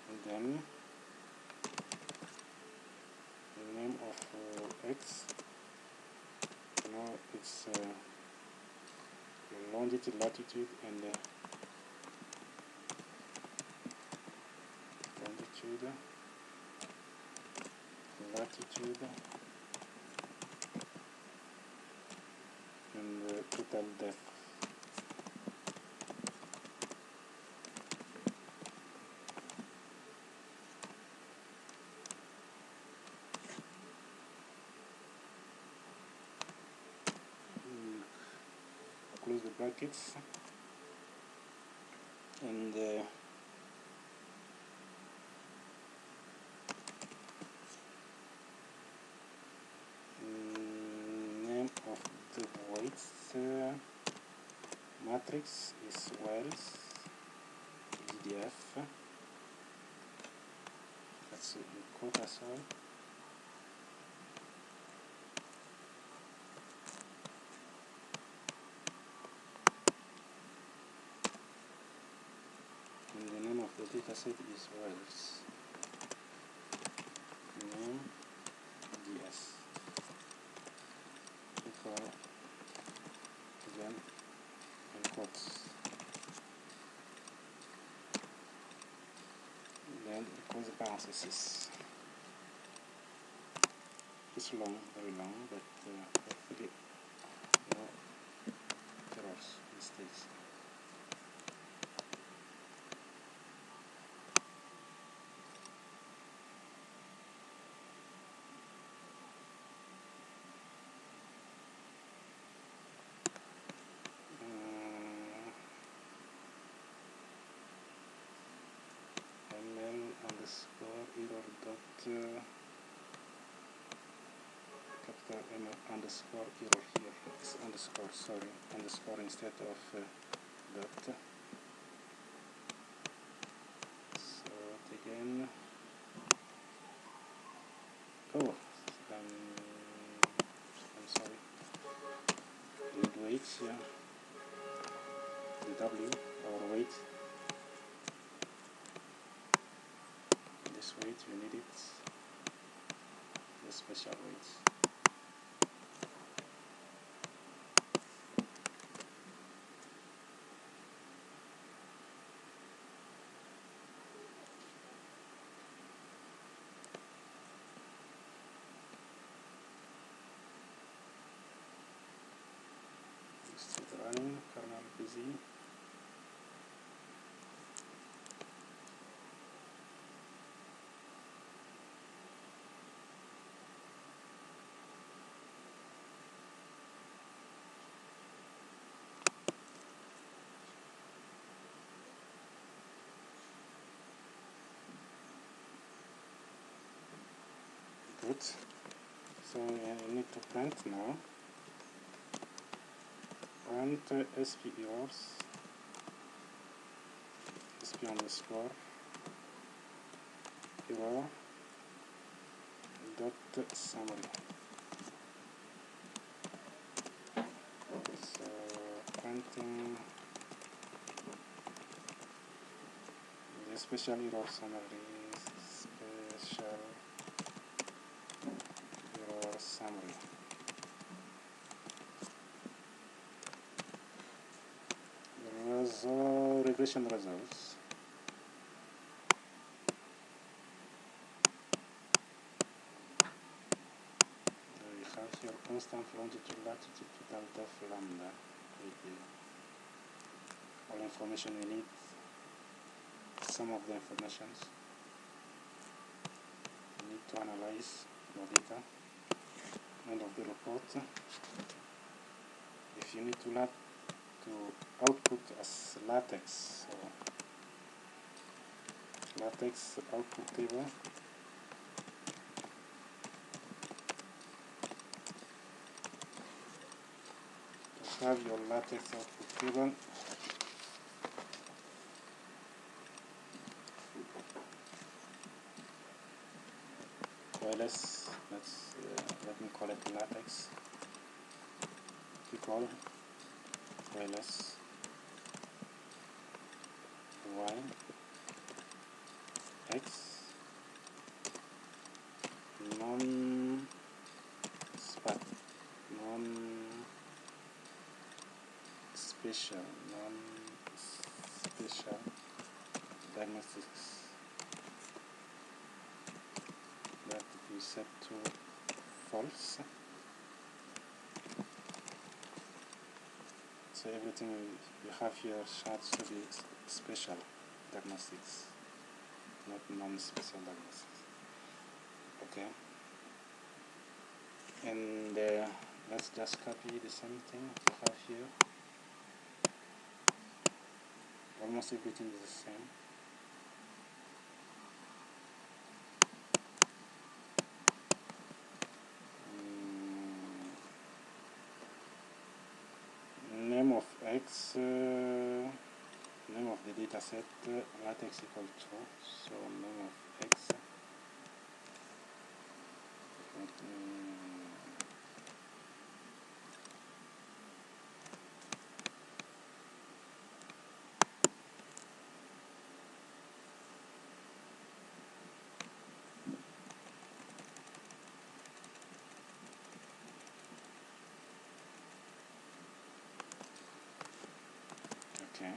and then name of x. Now it's longitude, latitude, and longitude, latitude, and total depth. Close the brackets, and name of the weights matrix is Wells GDF. That's in quote as well. And the name of the dataset is Wells. Name DS. Equal again in quotes. Then equals parentheses. It's long, very long, but hopefully no errors, mistakes. Error dot capital M underscore error here. It's underscore, sorry, underscore instead of dot. So again. Oh, I'm sorry. Need weight, yeah. The W or weight. This weight, you need it. The special weights. Still running, kernel busy. Good. So I need to print now. Print SP errors, SP underscore error dot summary. So printing the special error summary, special error summary. Regression results. You have your constant longitude, latitude, total depth, lambda, with all information you need, some of the informations you need to analyze your data. End of the report. If you need to output as latex, so latex output table, to have your latex output table, OLS, let me call it latex, equal OLS y x non-spatial diagnostics that we set to false. So everything you have here has to be spatial diagnostics, not non-spatial diagnostics. Okay. And let's just copy the same thing we have here. Almost everything is the same. Name of x, name of the data set, latex equal to, so name of x, okay.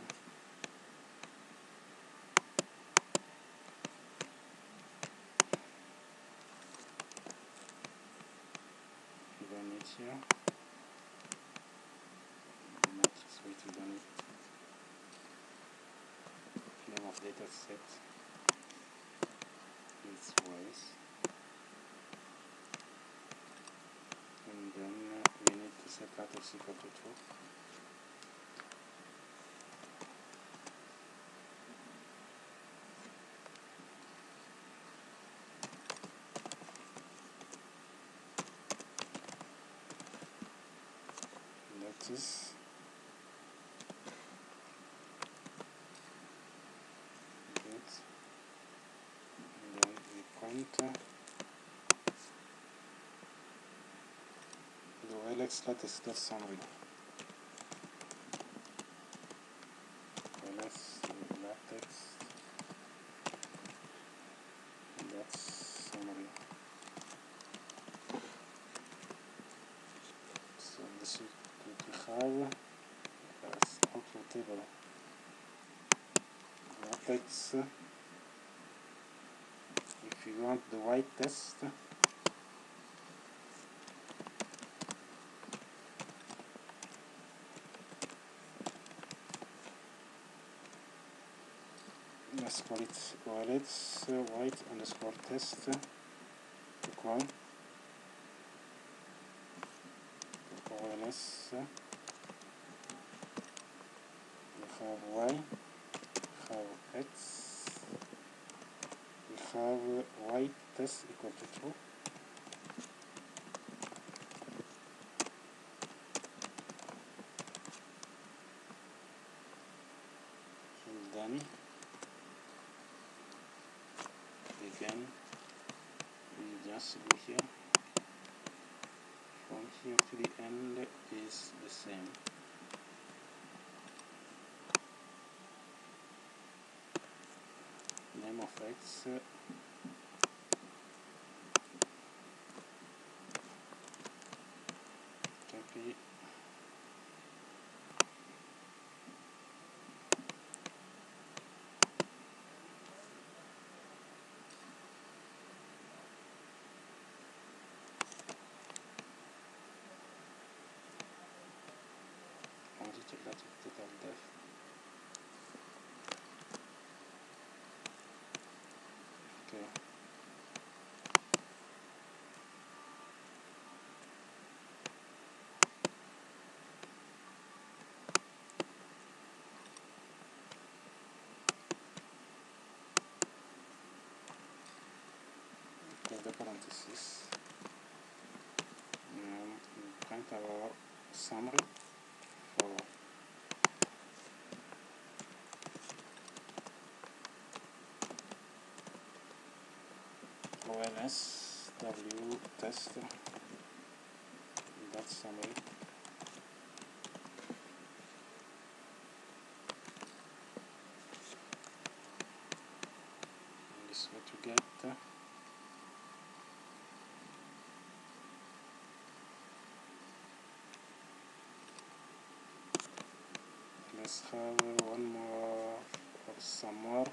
We don't need here. The matrix weight we don't need. Name of data set is ways. And then we need to set latex equal to true. That is good. And then we count the OLX latex.summary. OLS latex, and that's summary. So this is what we have as output table. Latex, if you want the white test, let's call it OLX white underscore test equal OLS. We have y, we have x, we have y test equal to true. And then again we just go here. From here to the end is the same. Name of x, copy, only check that with total depth. Okay. Close the parentheses. Now we print our summary for OLS w test dot summary. And this is what you get. Let's have one more or some more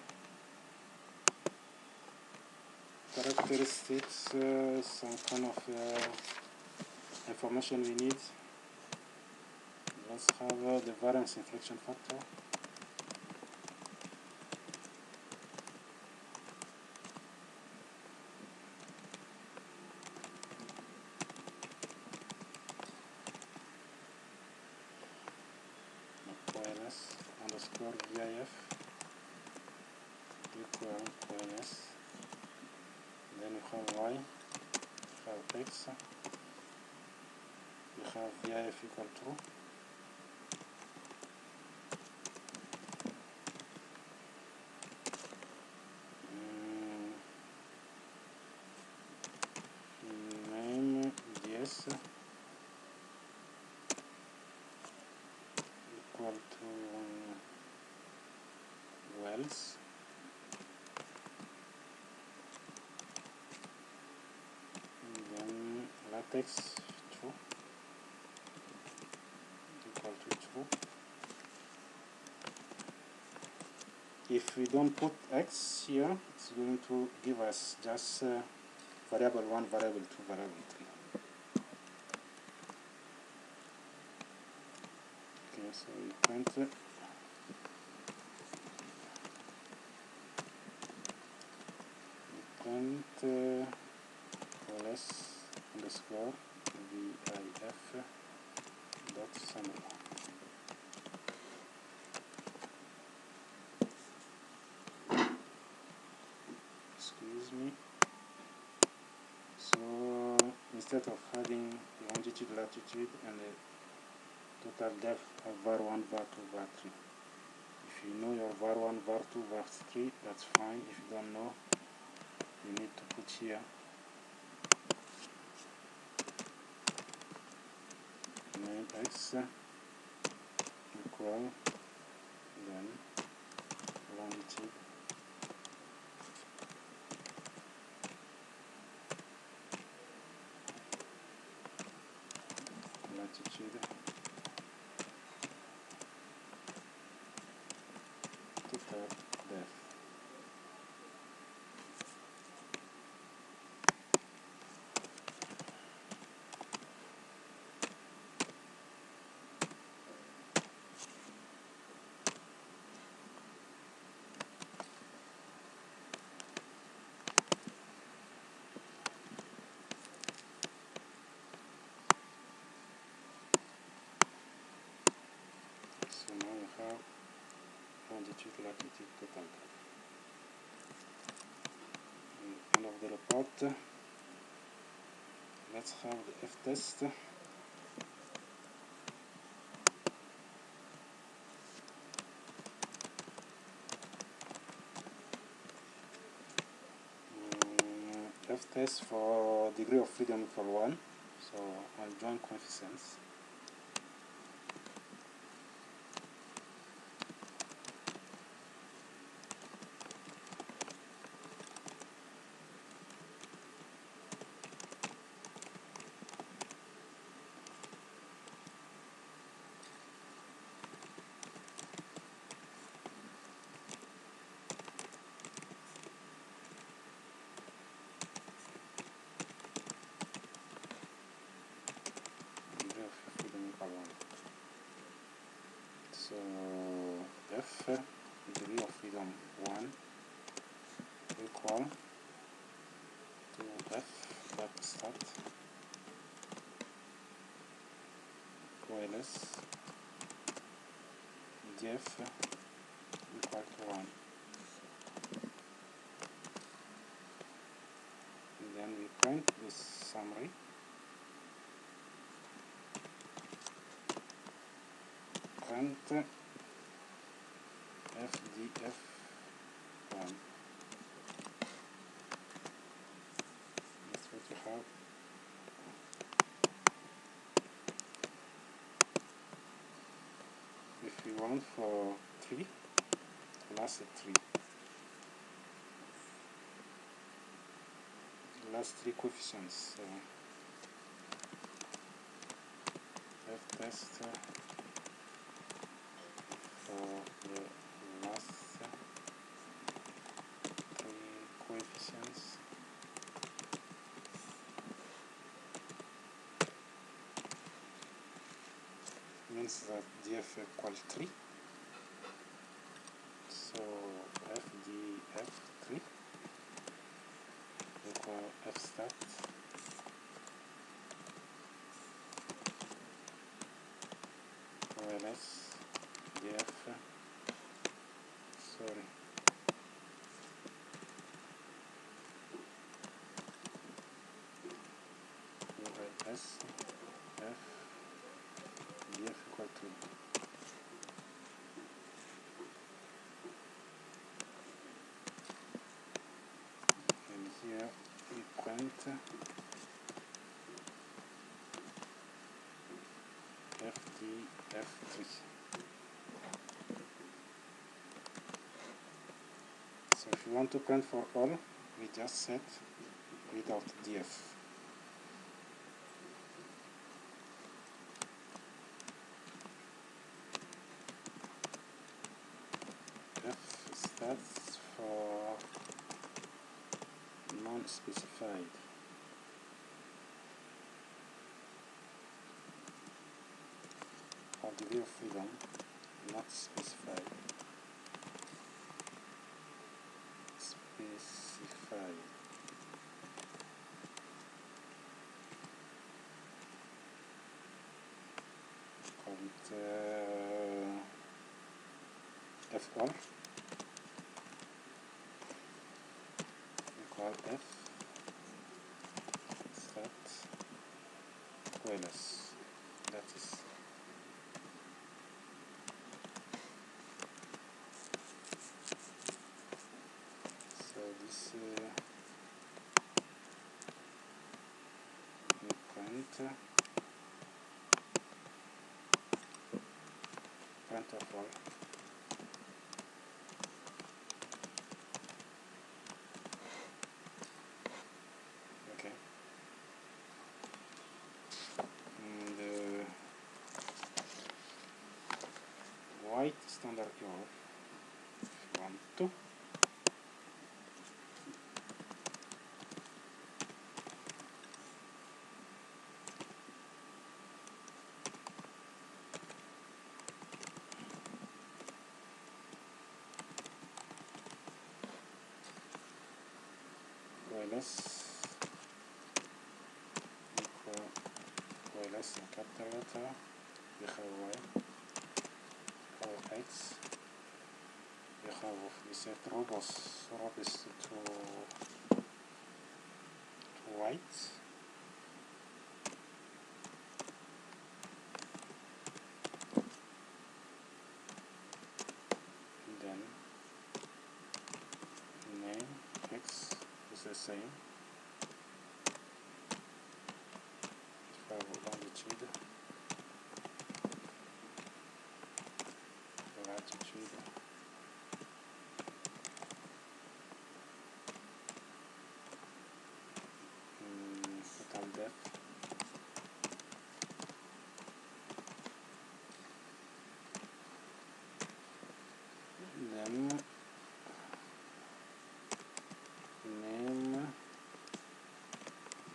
characteristics, some kind of information we need. Let's have the variance inflection factor. OLS underscore VIF equal OLS. Then you have Y, you have X, you have VIF equal true. Name DS equal to wells. And then latex true equal to true. If we don't put X here, it's going to give us just variable 1, variable 2, variable 3. Okay, so we print OLS underscore VIF dot summary. Excuse me. So instead of having longitude, latitude, and the total depth of var1, var2, var3. If you know your var1, var2, var3, that's fine. If you don't know, you need to put here name x equal then longitude latitude total depth. So now we have longitude, latitude, total depth. End of the report. Let's have the F test. F test for degree of freedom equal 1. So I'll join coefficients. So F degree of freedom 1 equal to F dot start OLS df equal to 1. And then we print this summary. Print FDF1. That's what you we want for 3, last 3. Last 3 coefficients. So F test for the last 3 coefficients. Means that df equals 3. So fdf 3 equal f stat OLS df, sorry, OLS f df equal 3. And here we print fdf3. So if you want to print for all, we just set without df. F stats for non-specified. For degree of freedom, not specified. Specified. Call it F1 equal F stat OLS. That is. So this we print of all. Okay. And white standard error, if you want to. OLS equal OLS in capital letter. We have Y, we have X, we set robust to white. And then name X is the same. Longitude, latitude, total depth, then name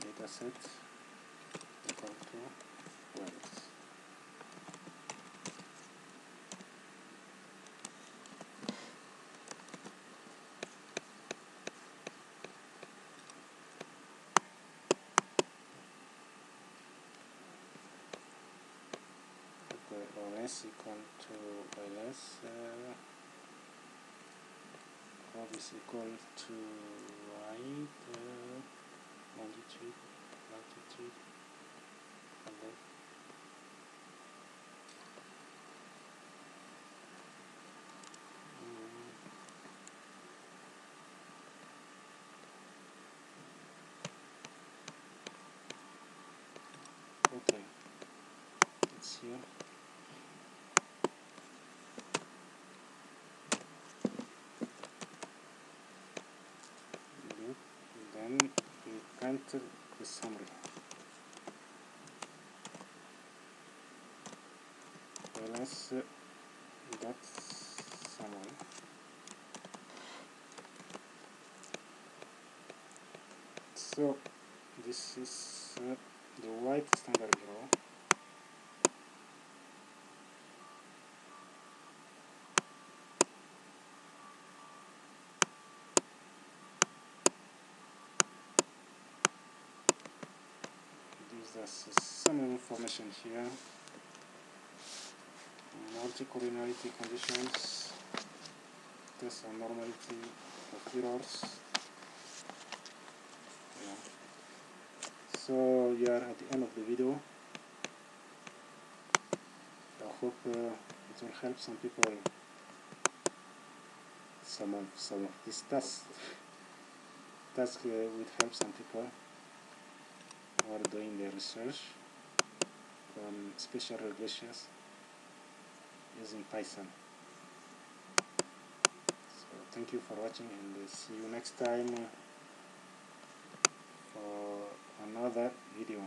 dataset equal to wells. OLS equal to OLS, Rob is equal to right, longitude, latitude, and then okay, it's here. the summary. Let's dot summary. So this is the white standard error. There's some information here. Multicollinearity conditions, test and normality of errors. Yeah. So we are at the end of the video. I hope it will help some people. Some of these tasks will help some people who are doing their research on spatial regressions using PySAL. So thank you for watching, and see you next time for another video.